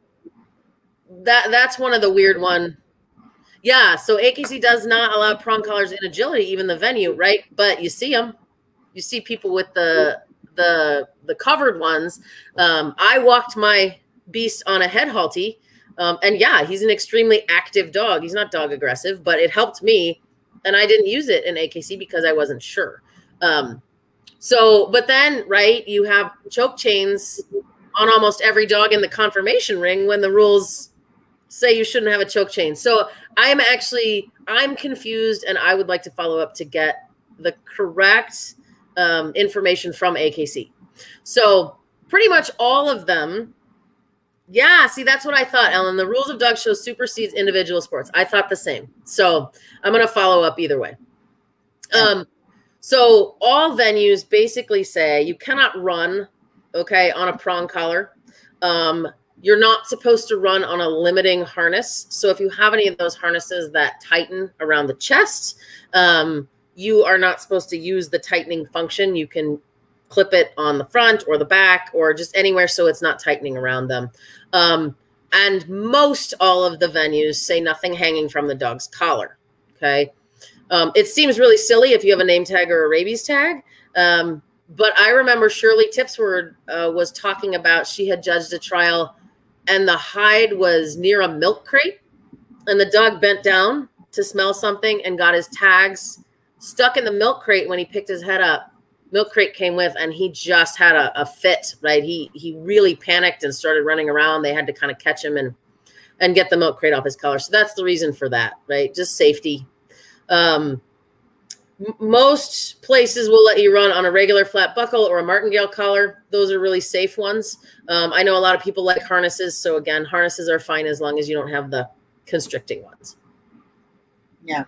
one of the weird one. Yeah. So AKC does not allow prong collars in agility, even the venue, right? But you see them. You see people with the covered ones. I walked my beast on a head halty. And yeah, he's an extremely active dog. He's not dog aggressive, but it helped me. And I didn't use it in AKC because I wasn't sure. So, but then, right, you have choke chains on almost every dog in the confirmation ring when the rules say you shouldn't have a choke chain. So I'm confused, and I would like to follow up to get the correct information from AKC. So pretty much all of them. Yeah, see, that's what I thought, Ellen. The rules of dog show supersedes individual sports. I thought the same. So I'm going to follow up either way. So all venues basically say you cannot run, okay, on a prong collar. You're not supposed to run on a limiting harness. So if you have any of those harnesses that tighten around the chest, you are not supposed to use the tightening function. You can clip it on the front or the back or just anywhere so it's not tightening around them. And most all of the venues say nothing hanging from the dog's collar, okay? It seems really silly if you have a name tag or a rabies tag. But I remember Shirley Tipsword was talking about she had judged a trial and the hide was near a milk crate and the dog bent down to smell something and got his tags stuck in the milk crate. When he picked his head up, milk crate came with, and he just had a fit, right? He really panicked and started running around. They had to kind of catch him and get the milk crate off his collar. So that's the reason for that, right? Just safety. Most places will let you run on a regular flat buckle or a martingale collar. Those are really safe ones. I know a lot of people like harnesses. So again, harnesses are fine as long as you don't have the constricting ones. Yeah.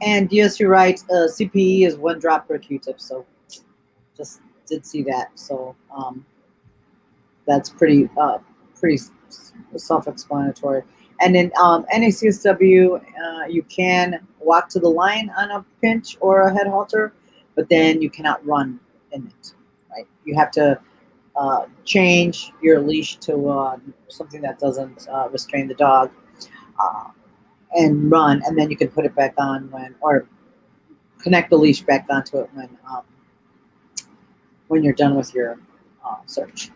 And yes, you're right. CPE is 1 drop per Q-tip. So just did see that. So that's pretty self-explanatory. And then NACSW, you can walk to the line on a pinch or a head halter, but then you cannot run in it, right? You have to change your leash to something that doesn't restrain the dog and run, and then you can put it back on or connect the leash back onto it when you're done with your search.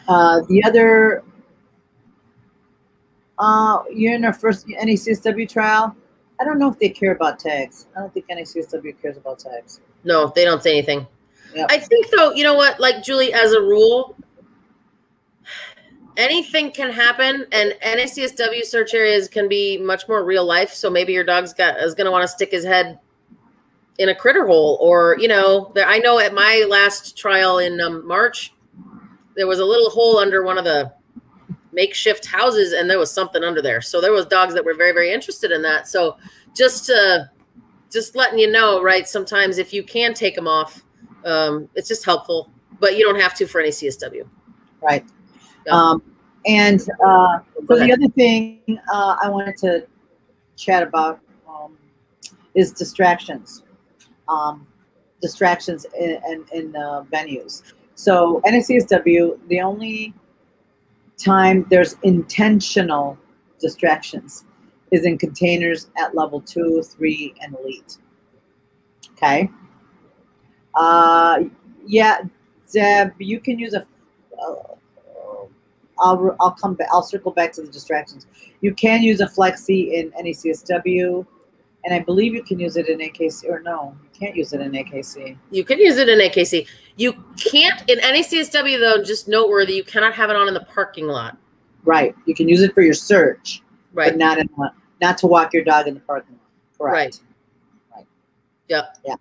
The other, you're in our first NACSW trial. I don't know if they care about tags. I don't think NACSW cares about tags. No, they don't say anything. Yep. I think, though, you know what, like, Julie, as a rule, anything can happen, and NACSW search areas can be much more real life. So maybe your dog's is going to want to stick his head in a critter hole, or, you know, I know at my last trial in March, there was a little hole under one of the makeshift houses, and there was something under there. So there was dogs that were very, very interested in that. So just letting you know, right? Sometimes if you can take them off, it's just helpful, but you don't have to for any CSW. Right. Yeah. And so the other thing I wanted to chat about is distractions. Distractions in venues. So NACSW, the only time there's intentional distractions is in containers at level 2, 3, and elite. Okay. Yeah, Deb, you can use a. I'll come back. I'll circle back to the distractions. You can use a flexi in NACSW, and I believe you can use it in AKC. Or no, you can't use it in AKC. You can use it in AKC. You can't in NACSW though. Just noteworthy, you cannot have it on in the parking lot. Right. You can use it for your search, right? But not to walk your dog in the parking lot. Correct. Right. Yep. Yeah.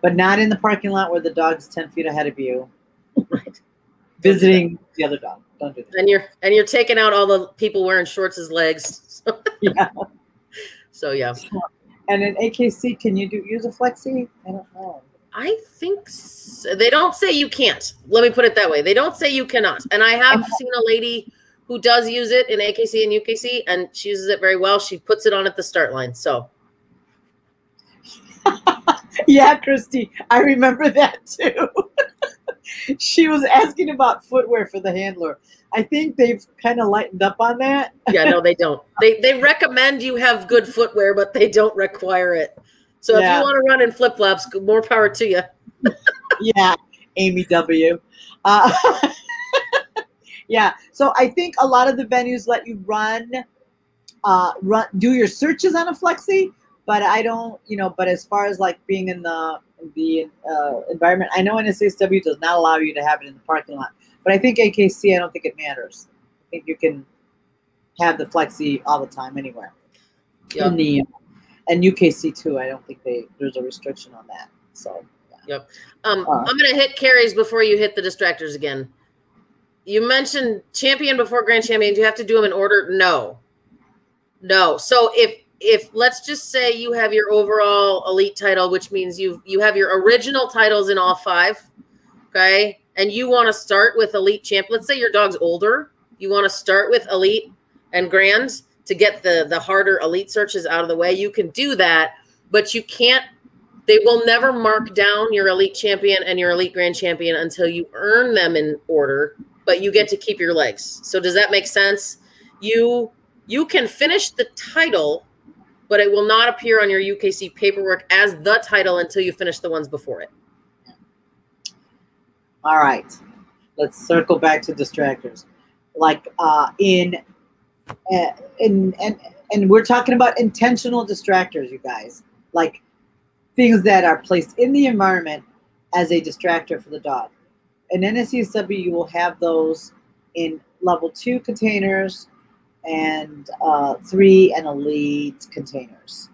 But not in the parking lot where the dog's 10 feet ahead of you. Right. Visiting the other dog. Don't do that. And you're taking out all the people wearing shorts as legs. Yeah. So yeah. And in AKC, can you use a flexi? I don't know. I think so. They don't say you can't. Let me put it that way. They don't say you cannot. And I have seen a lady who does use it in AKC and UKC, and she uses it very well. She puts it on at the start line. So. Yeah, Christy, I remember that too. She was asking about footwear for the handler. I think they've kind of lightened up on that. Yeah, no, they don't. They recommend you have good footwear, but they don't require it. So if you want to run in flip-flops, more power to you. Yeah, Amy W. Yeah, so I think a lot of the venues let you do your searches on a flexi, but I don't, but as far as like being in the environment, I know NACSW does not allow you to have it in the parking lot, but I think AKC, I don't think it matters. I think you can have the flexi all the time anywhere. Yep. And UKC too, I don't think there's a restriction on that. So yeah. Yep. I'm gonna hit carries before you hit the distractors again. You mentioned champion before grand champion. Do you have to do them in order? No. So if let's just say you have your overall elite title, which means you have your original titles in all 5, okay? And you want to start with elite champ. Let's say your dog's older. You want to start with elite and grand to get the harder elite searches out of the way. You can do that, but you can't. They will never mark down your elite champion and your elite grand champion until you earn them in order, but you get to keep your legs. So does that make sense? You can finish the title, but it will not appear on your UKC paperwork as the title until you finish the ones before it. All right. Let's circle back to distractors. Like and we're talking about intentional distractors, you guys. Like things that are placed in the environment as a distractor for the dog. In NACSW, you will have those in level 2 containers and 3 and elite containers.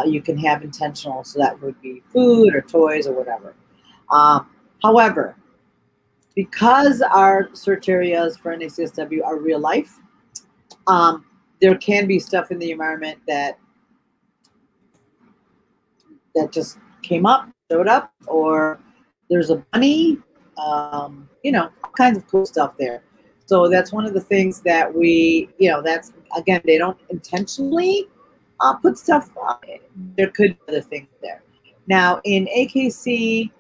You can have intentional, so that would be food or toys or whatever. However, because our search areas for NACSW are real life, there can be stuff in the environment that just showed up, or there's a bunny, all kinds of cool stuff there. So that's one of the things that we, that's, again, they don't intentionally put stuff on it. There could be other things there. Now, in AKC,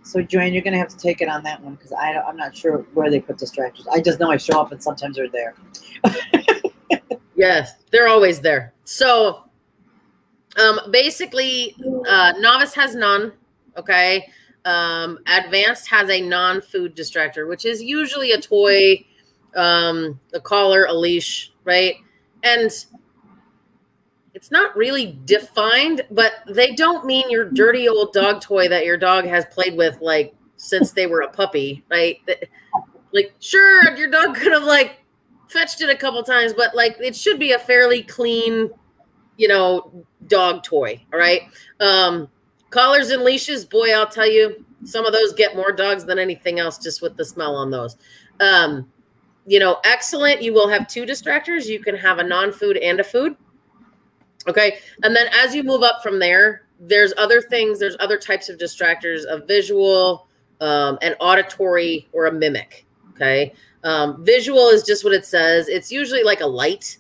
so Joanne, you're going to have to take it on that one because I'm not sure where they put distractors. I just know I show up and sometimes they're there. Yes, they're always there. So basically, novice has none, okay? Advanced has a non-food distractor, which is usually a toy, a collar, a leash, right? And it's not really defined, but they don't mean your dirty old dog toy that your dog has played with like since they were a puppy, right? Like, sure, your dog could have like fetched it a couple times, but like it should be a fairly clean, dog toy, all right? Collars and leashes, boy, I'll tell you, some of those get more dogs than anything else just with the smell on those. you know, excellent, you will have 2 distractors. You can have a non-food and a food. Okay. And then as you move up from there, there's other things. There's other types of distractors, a visual, an auditory, or a mimic. Okay. Visual is just what it says. It's usually like a light.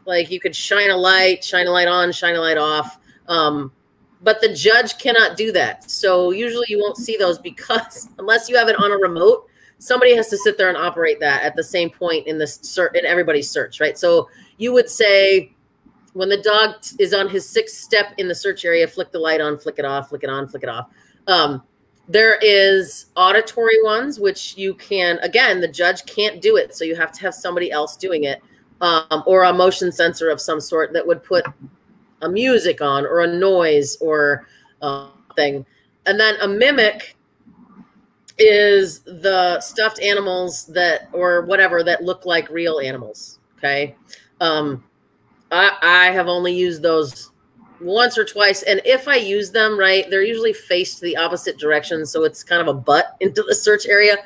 Like you could shine a light on, shine a light off. But the judge cannot do that. So usually you won't see those because unless you have it on a remote, somebody has to sit there and operate that at the same point in in everybody's search, right? So you would say when the dog is on his 6th step in the search area, flick the light on, flick it off, flick it on, flick it off. There is auditory ones, which you can, again, the judge can't do it. So you have to have somebody else doing it, or a motion sensor of some sort that would put a music on or a noise or thing. And then a mimic is the stuffed animals that, or whatever, that look like real animals. Okay. I have only used those once or twice. And if I use them, right, they're usually faced the opposite direction. So it's kind of a butt into the search area.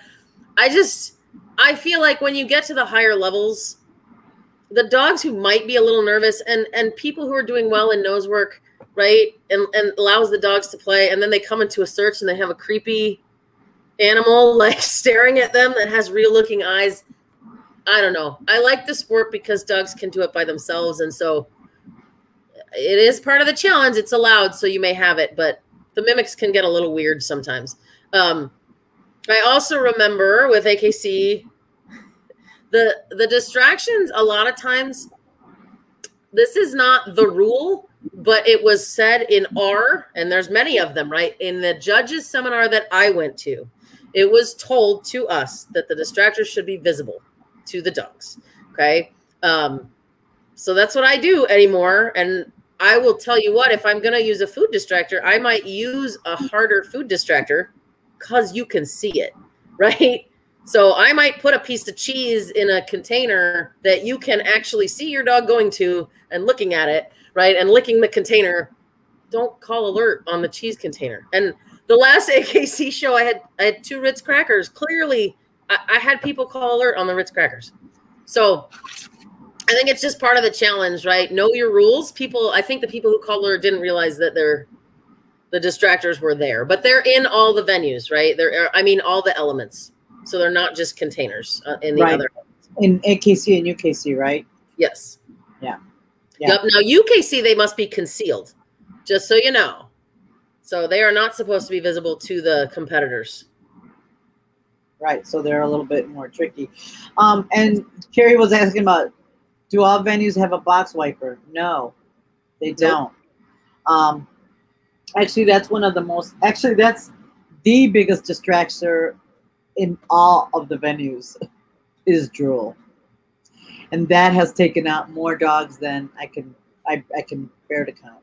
I feel like when you get to the higher levels, the dogs who might be a little nervous and people who are doing well in nose work, right, and allows the dogs to play, and then they come into a search and they have a creepy animal like staring at them that has real looking eyes. I don't know. I like the sport because dogs can do it by themselves. And so it is part of the challenge. It's allowed, so you may have it, but the mimics can get a little weird sometimes. I also remember with AKC, the distractions, a lot of times, this is not the rule, but it was said in and there's many of them, right? In the judges seminar that I went to, it was told to us that the distractors should be visible to the dogs. Okay. So that's what I do anymore. And I will tell you what, if I'm going to use a food distractor, I might use a harder food distractor because you can see it, right? So I might put a piece of cheese in a container that you can actually see your dog going to and looking at it, right? And licking the container. Don't call alert on the cheese container. And the last AKC show, I had 2 Ritz crackers. Clearly, I had people call alert on the Ritz crackers. So I think it's just part of the challenge, right? Know your rules. I think the people who called alert didn't realize that the distractors were there, but they're in all the venues, right? All the elements. So they're not just containers in the other. In AKC and UKC, right? Yes. Yeah. Yep. Now UKC, they must be concealed, just so you know. So they are not supposed to be visible to the competitors. Right. So they're a little bit more tricky. And Carrie was asking about, do all venues have a box wiper? No, they don't. Nope. Actually, that's that's the biggest distractor in all of the venues is drool. And that has taken out more dogs than I can bear to count.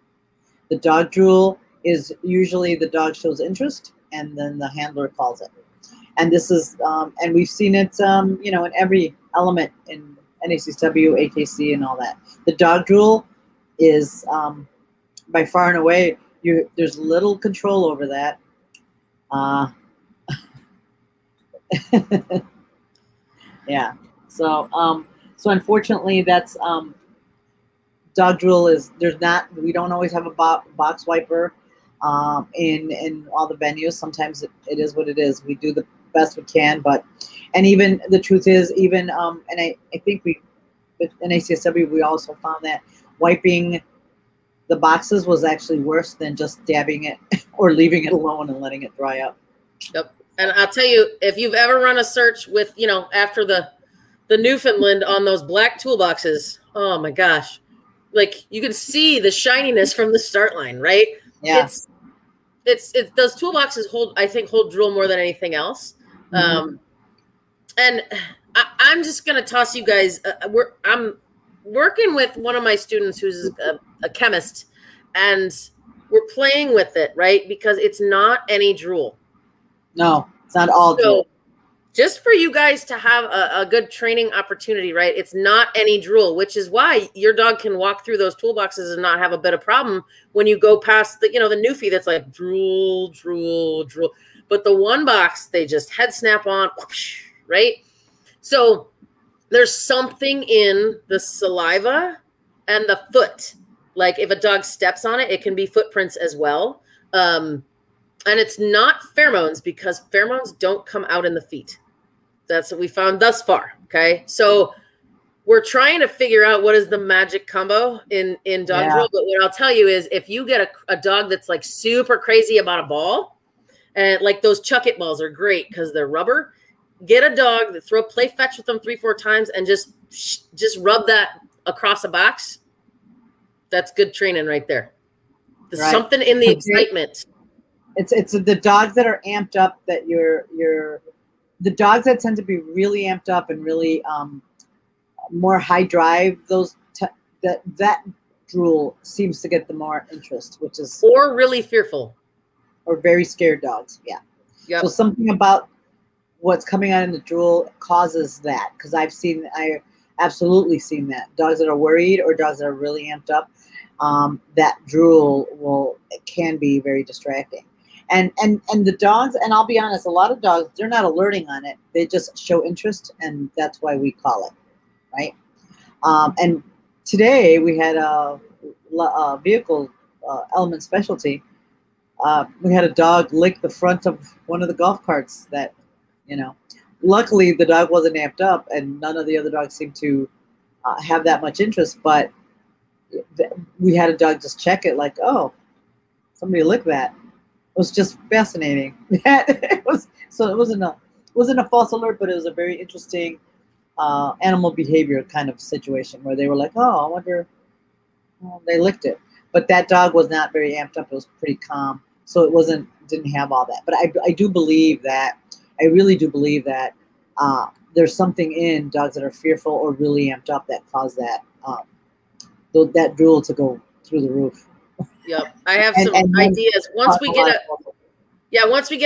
The dog drool is usually the dog shows interest and then the handler calls it. And this is, and we've seen it, in every element in NACW, AKC, and all that. The dog drool is by far and away, there's little control over that. Yeah. So unfortunately, that's dog drool is we don't always have a box wiper in all the venues. Sometimes it is what it is. We do the best we can, and even the truth is, and I think with NACSW, we also found that wiping the boxes was actually worse than just dabbing it or leaving it alone and letting it dry up. Yep. And I'll tell you, if you've ever run a search with, after the Newfoundland on those black toolboxes, oh my gosh, like you can see the shininess from the start line, right? Yeah. It's those toolboxes hold drool more than anything else. Mm-hmm. And I'm just going to toss you guys, I'm working with one of my students who's a chemist, and we're playing with it, right? Because it's not any drool. No, it's not all drool. Just for you guys to have a good training opportunity, right? It's not any drool, which is why your dog can walk through those toolboxes and not have a bit of problem when you go past the Newfie that's like drool, drool, drool. But the one box, they just head snap on, whoosh, right? So there's something in the saliva and the foot. Like if a dog steps on it, it can be footprints as well. And it's not pheromones, because pheromones don't come out in the feet. That's what we found thus far. Okay. So we're trying to figure out what is the magic combo in dog drill. But what I'll tell you is, if you get a dog that's like super crazy about a ball, and like those chuck it balls are great because they're rubber, get a dog that play fetch with them 3-4 times and just rub that across a box. That's good training right there. There's something in the excitement. It's the dogs that are amped up, that the dogs that tend to be really amped up and really more high drive, that drool seems to get the more interest, which is, or really fearful or very scared dogs. Yeah. Yep. So something about what's coming out in the drool causes that, because I absolutely seen that. Dogs that are worried or dogs that are really amped up, that drool can be very distracting. And the dogs, and I'll be honest, a lot of dogs, they're not alerting on it. They just show interest, and that's why we call it, right? And today we had a vehicle element specialty. We had a dog lick the front of one of the golf carts that, luckily the dog wasn't amped up, and none of the other dogs seemed to have that much interest, but we had a dog just check it like, oh, somebody licked that. It was just fascinating. It wasn't a false alert, but it was a very interesting animal behavior kind of situation where they were like, oh, I wonder, they licked it. But that dog was not very amped up. It was pretty calm. So it didn't have all that. But I do believe that, I really do believe that there's something in dogs that are fearful or really amped up that cause that drool to go through the roof. Yep. I have some ideas. Once we get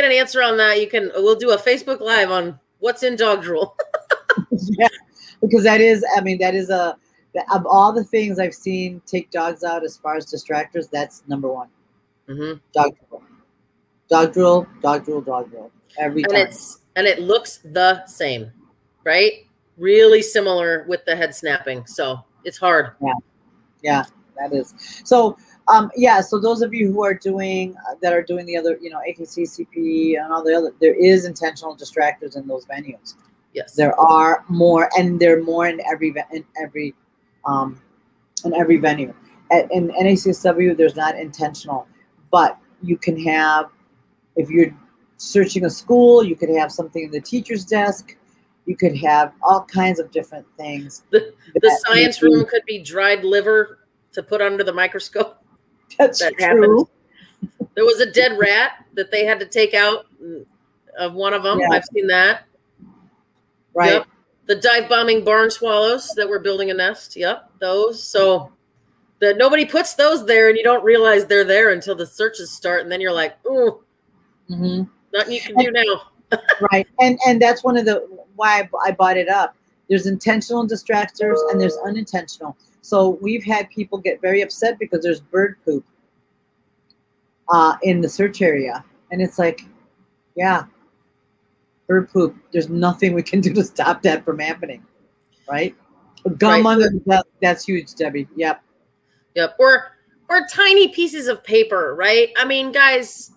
an answer on that, we'll do a Facebook Live on what's in dog drool. Yeah, because that is of all the things I've seen take dogs out as far as distractors, that's number one. Mm-hmm. Dog drool. Every time. And it looks the same, right? Really similar with the head snapping. So it's hard. Yeah, that is. So, so those of you who are doing the other, AKC, CP, and all the other, there is intentional distractors in those venues. Yes, there are more, and there are more in every venue. In NACSW, there's not intentional, but you can have, if you're searching a school, you could have something in the teacher's desk. You could have all kinds of different things. The science room could be dried liver to put under the microscope. That's true. There was a dead rat that they had to take out of one of them. Yeah. I've seen that. Right. Yep. The dive bombing barn swallows that were building a nest. Yep. Those. So that nobody puts those there, and you don't realize they're there until the searches start. And then you're like, ooh, nothing you can do now. Right. And that's one of why I brought it up. There's intentional distractors and there's unintentional. So we've had people get very upset because there's bird poop in the search area. And it's like, yeah, bird poop. There's nothing we can do to stop that from happening. Right? Gum under the belt, that's huge, Debbie. Yep. Or tiny pieces of paper, right? I mean, guys,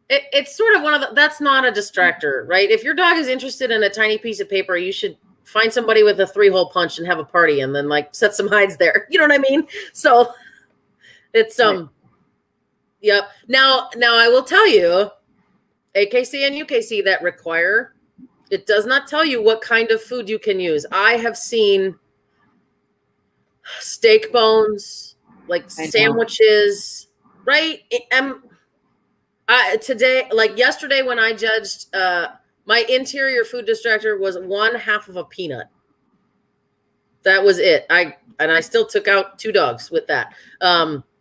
it's sort of that's not a distractor, right? If your dog is interested in a tiny piece of paper, you should find somebody with a 3-hole punch and have a party and then like set some hides there. You know what I mean? So it's, yep. Now I will tell you, AKC and UKC that require, it does not tell you what kind of food you can use. I have seen steak bones, like sandwiches, right? Today, like yesterday when I judged, my interior food distractor was 1/2 of a peanut. That was it. I still took out 2 dogs with that.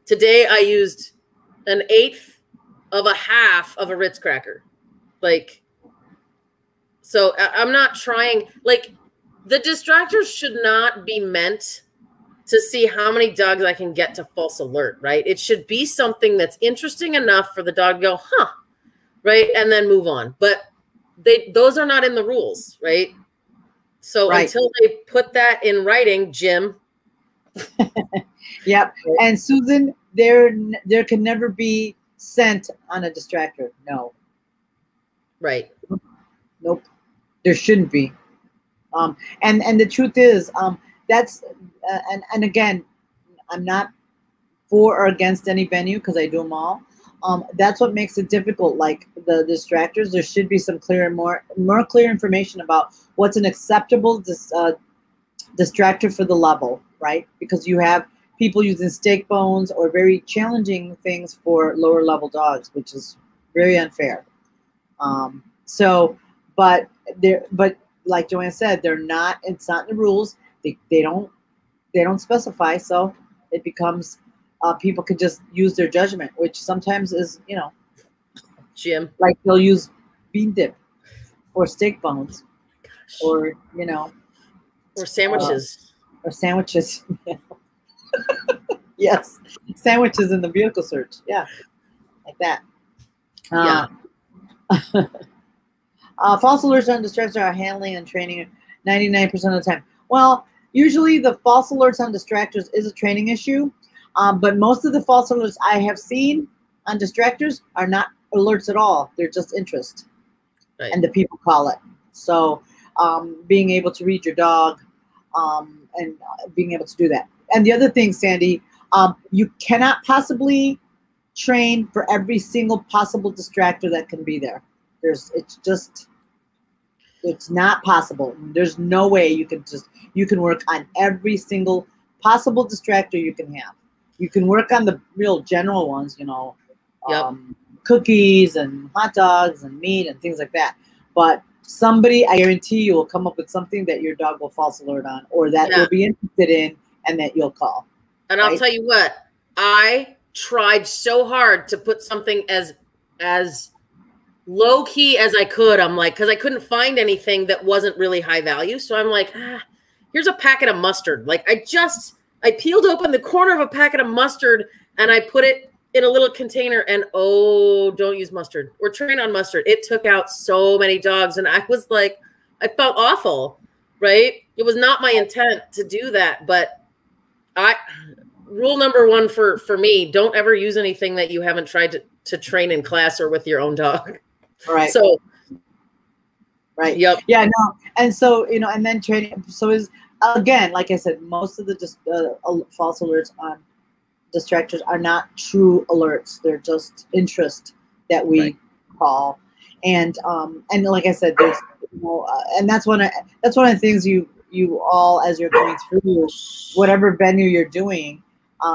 Today I used 1/8 of a half of a Ritz cracker. Like, so I'm not trying, like, the distractors should not be meant to see how many dogs I can get to false alert, right? It should be something that's interesting enough for the dog to go, huh, right? And then move on. But those are not in the rules, right? So until they put that in writing, Jim. Yep. And Susan, there can never be scent on a distractor. No. Right. Nope. There shouldn't be. And the truth is, that's and again, I'm not for or against any venue because I do them all. That's what makes it difficult. Like the distractors, there should be some more clear information about what's an acceptable distractor for the level, right? Because you have people using steak bones or very challenging things for lower level dogs, which is very unfair. But like Joanne said, it's not in the rules. They don't specify, so it becomes people can just use their judgment, which sometimes is, Jim, like they'll use bean dip or steak bones, or or sandwiches, Yes, sandwiches in the vehicle search, like that. False alerts on distractors are handling and training 99% of the time. Well, usually the false alerts on distractors is a training issue, but most of the false alerts I have seen on distractors are not alerts at all. They're just interest, right. And the people call it. So being able to read your dog and being able to do that. And the other thing, Sandy, you cannot possibly train for every single possible distractor that can be there. It's not possible. There's no way you can work on every single possible distractor you can have. You can work on the real general ones, cookies and hot dogs and meat and things like that. But somebody, I guarantee you, will come up with something that your dog will false alert on, or that you'll be interested in, and that you'll call. And I'll tell you what, I tried so hard to put something as low key as I could. I'm like, because I couldn't find anything that wasn't really high value. So I'm like, here's a packet of mustard. Like I peeled open the corner of a packet of mustard and I put it in a little container, and don't use mustard or train on mustard. It took out so many dogs. And I was like, I felt awful, right? It was not my intent to do that. But rule number one for me, don't ever use anything that you haven't tried to train in class or with your own dog. Right. So, right. Yep. Yeah, no. And so, and then training. So again, like I said, most of the false alerts on distractors are not true alerts. They're just interest that we call. And like I said, there's, and that's one of the things you all, as you're going through whatever venue you're doing,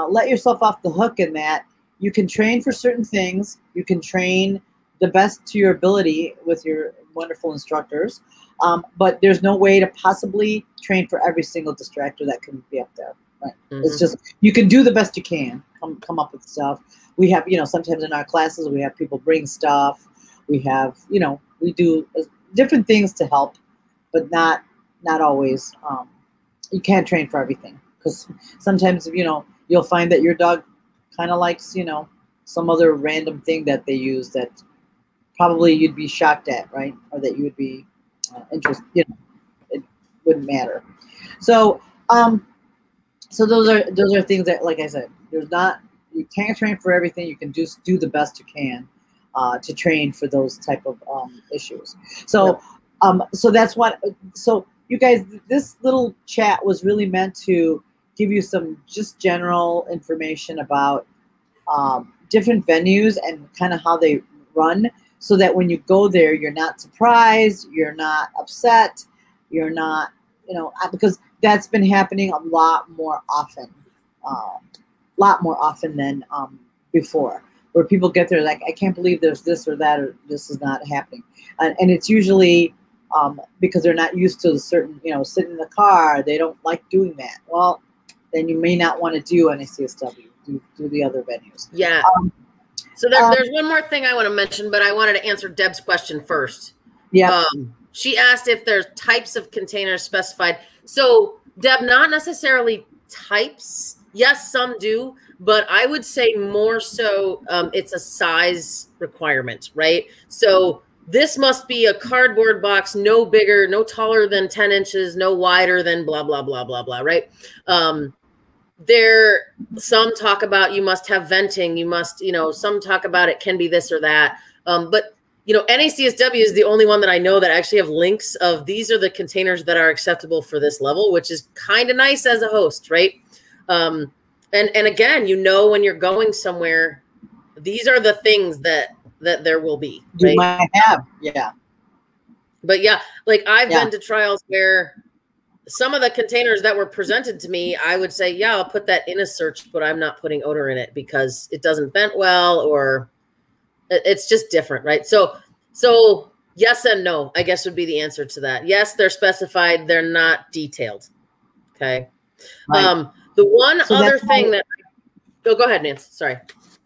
let yourself off the hook in that you can train for certain things. You can train the best to your ability with your wonderful instructors. But there's no way to possibly train for every single distractor that can be up there. Right. Mm-hmm. It's just, you can do the best you can, come up with stuff. We have, sometimes in our classes, we have people bring stuff. We have, we do different things to help, but not always. You can't train for everything, because sometimes, you'll find that your dog kind of likes, some other random thing that they use that probably you'd be shocked at, right? Or that you would be interested, it wouldn't matter. So, so those are things that, like I said, you can't train for everything. You can just do the best you can to train for those type of issues. So, so that's what. So you guys, this little chat was really meant to give you some just general information about different venues and kind of how they run, so that when you go there, you're not surprised, you're not upset, you're not, because that's been happening a lot more often than before, where people get there like, I can't believe there's this or that, or this is not happening. And it's usually because they're not used to the certain, sitting in the car, they don't like doing that. Well, then you may not want to do NACSW, do the other venues. Yeah. So there's one more thing I want to mention, but I wanted to answer Deb's question first. Yeah. She asked if there's types of containers specified. So Deb, not necessarily types. Yes, some do, but I would say more so it's a size requirement, right? So this must be a cardboard box, no bigger, no taller than 10 inches, no wider than blah, blah, blah, blah, blah, right? Some talk about you must have venting, you must, some talk about it can be this or that. But NACSW is the only one that I know that actually have links of these are the containers that are acceptable for this level, which is kind of nice as a host, right? And again, when you're going somewhere, these are the things that there will be. Right? You might have, yeah. But yeah, like I've been to trials where some of the containers that were presented to me, I would say, yeah, I'll put that in a search, but I'm not putting odor in it because it doesn't vent well, or it's just different, right? So yes and no, I guess would be the answer to that. Yes, they're specified. They're not detailed. Okay. Right. The one other thing that, go ahead, Nancy. Sorry.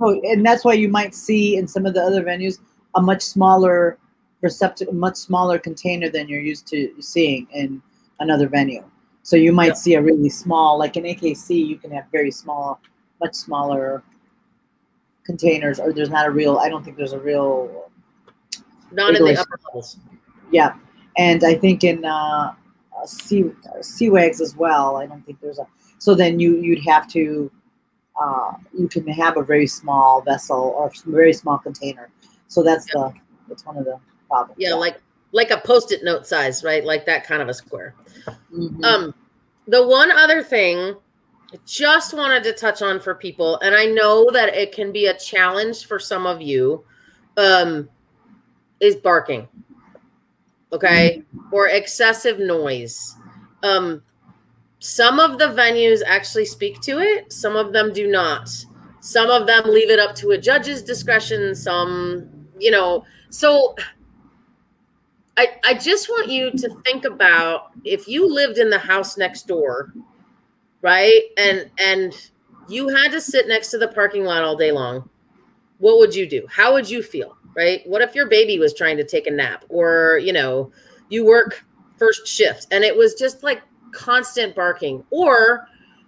Oh, and that's why you might see in some of the other venues a much smaller receptacle, much smaller container than you're used to seeing in another venue. So you might see a really small, like in AKC, you can have very small, much smaller containers, or there's not a real, I don't think there's a real. Not in the upper levels. Yeah. And I think in CWAGs as well, I don't think there's a, so then you'd have to, you can have a very small vessel or very small container. So that's that's one of the problems. Yeah, like a Post-it note size, right? Like that kind of a square. Mm-hmm. The one other thing I just wanted to touch on for people, and I know that it can be a challenge for some of you, is barking. Okay? Mm-hmm. Or excessive noise. Some of the venues actually speak to it. Some of them do not. Some of them leave it up to a judge's discretion. Some, so I just want you to think about if you lived in the house next door, right? And you had to sit next to the parking lot all day long. What would you do? How would you feel, right? What if your baby was trying to take a nap, or, you work first shift and it was just like constant barking? Or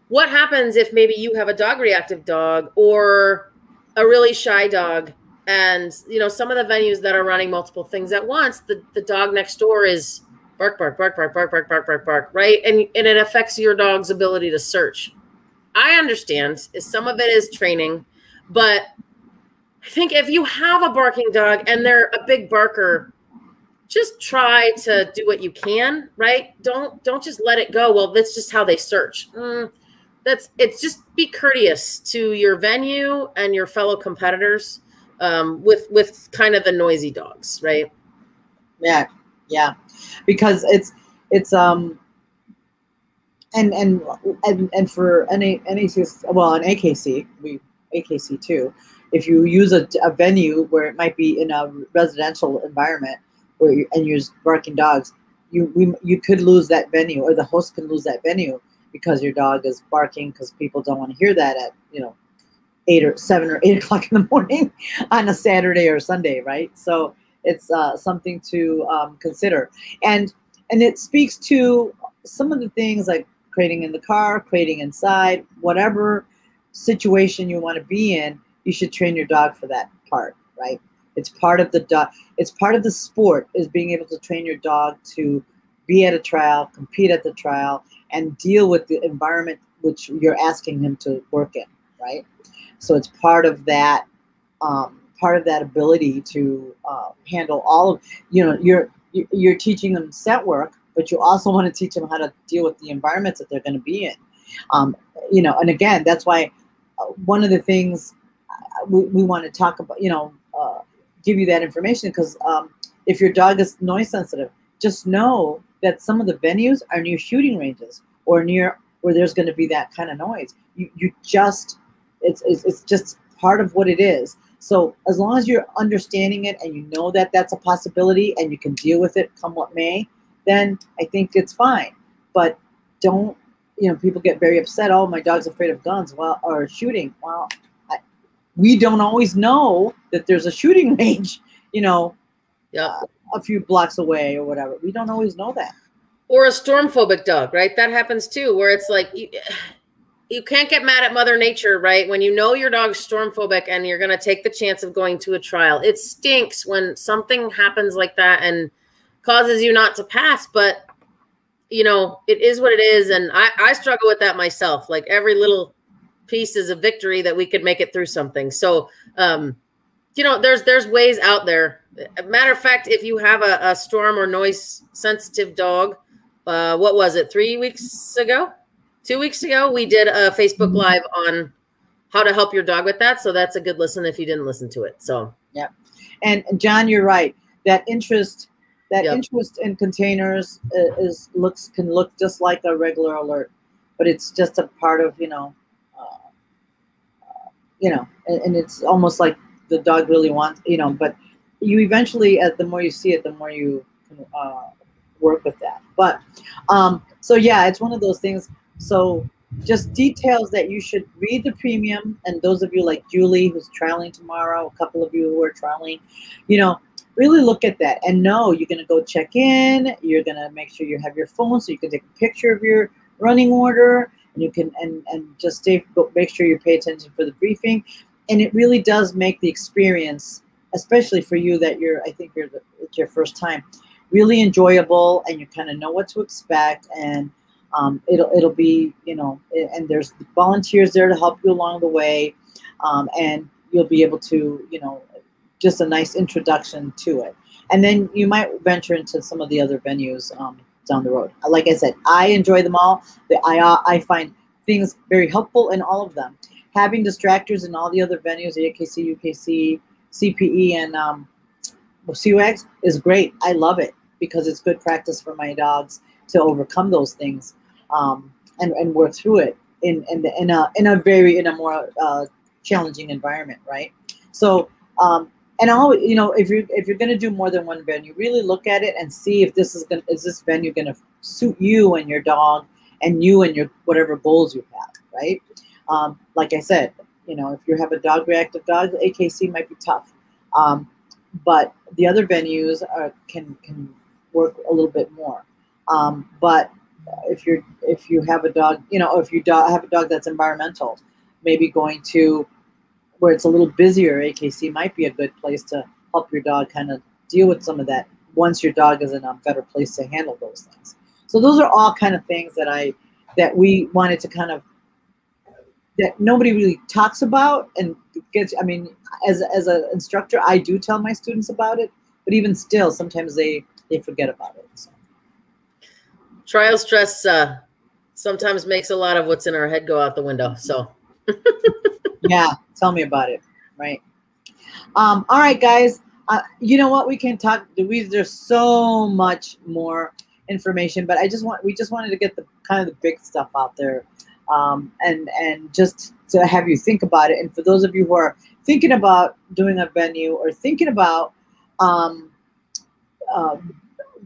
what happens if maybe you have a dog reactive dog or a really shy dog, and some of the venues that are running multiple things at once, the dog next door is bark, bark, bark, bark, bark, bark, bark, bark, bark, right? And it affects your dog's ability to search. I understand some of it is training, but I think if you have a barking dog and they're a big barker, just try to do what you can, right? Don't just let it go. Well, that's just how they search. It's just be courteous to your venue and your fellow competitors with kind of the noisy dogs, right? Yeah, because it's and for NACS, well, in AKC, AKC too. If you use a venue where it might be in a residential environment and use barking dogs, you could lose that venue, or the host can lose that venue because your dog is barking, because people don't want to hear that at 8 or 7 or 8 o'clock in the morning on a Saturday or Sunday, right? So it's something to consider, and it speaks to some of the things like crating in the car, crating inside, whatever situation you want to be in. You should train your dog for that part, right? It's part of the dog. It's part of the sport, is being able to train your dog to be at a trial, compete at the trial, and deal with the environment which you're asking him to work in, right? So it's part of that ability to handle all of, you're teaching them set work, but you also want to teach them how to deal with the environments that they're going to be in. And again, that's why one of the things we want to talk about, give you that information, because if your dog is noise sensitive, just know that some of the venues are near shooting ranges or near where there's going to be that kind of noise. It's just part of what it is. So as long as you're understanding it and you know that that's a possibility and you can deal with it come what may, then I think it's fine. But don't, people get very upset. Oh, my dog's afraid of guns, or shooting. Well, we don't always know that there's a shooting range, a few blocks away or whatever. We don't always know that. Or a storm phobic dog, right? That happens too, where it's like, you can't get mad at Mother Nature, right? When you know your dog's storm phobic and you're going to take the chance of going to a trial, it stinks when something happens like that and causes you not to pass. But, you know, it is what it is. And I struggle with that myself. Like every little piece is a victory that we could make it through something. So, you know, there's ways out there. Matter of fact, if you have a storm or noise sensitive dog, what was it? 3 weeks ago? 2 weeks ago, we did a Facebook Live on how to help your dog with that. So that's a good listen if you didn't listen to it. So yeah. And John, you're right. That interest in containers can look just like a regular alert, but it's just a part of, and it's almost like the dog really wants, but you eventually, the more you see it, the more you can work with that. But so yeah, it's one of those things. So just details that you should read the premium, and those of you like Julie who's trialing tomorrow, a couple of you who are trialing, really look at that and know you're going to go check in. You're going to make sure you have your phone so you can take a picture of your running order, and you can and just make sure you pay attention for the briefing. And it really does make the experience, especially for you that it's your first time, really enjoyable, and you kind of know what to expect. And it'll be, and there's volunteers there to help you along the way, and you'll be able to, just a nice introduction to it. And then you might venture into some of the other venues down the road. Like I said, I enjoy them all. I find things very helpful in all of them. Having distractors in all the other venues, the AKC, UKC, CPE, and CWAGs is great. I love it because it's good practice for my dogs to overcome those things and work through it in a more challenging environment, right? So and always, if you're going to do more than one venue, really look at it and see if is this venue going to suit you and your dog and you and your whatever goals you have, right? Like I said, if you have a dog reactive dog, the AKC might be tough, but the other venues can work a little bit more. But if you have a dog, if you have a dog that's environmental, maybe going to where it's a little busier, AKC might be a good place to help your dog kind of deal with some of that once your dog is in a better place to handle those things. So those are all kind of things that we wanted to kind of, that nobody really talks about and gets. I mean, as an instructor, I do tell my students about it, but even still, sometimes they forget about it. So. Trial stress sometimes makes a lot of what's in our head go out the window. So. Yeah, tell me about it. Right. All right, guys. You know what? We can talk. There's so much more information, but we just wanted to get the kind of the big stuff out there, and just to have you think about it. And for those of you who are thinking about doing a venue or thinking about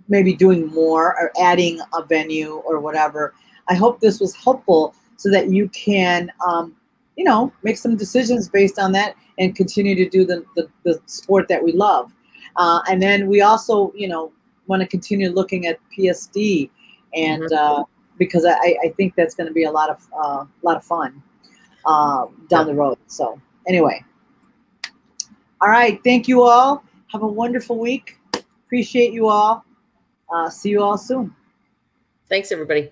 maybe doing more or adding a venue or whatever, I hope this was helpful so that you can make some decisions based on that and continue to do the sport that we love. And then we also, want to continue looking at PSD, and because I think that's going to be a lot of fun down the road. So anyway, all right. Thank you all. Have a wonderful week. Appreciate you all. See you all soon. Thanks, everybody.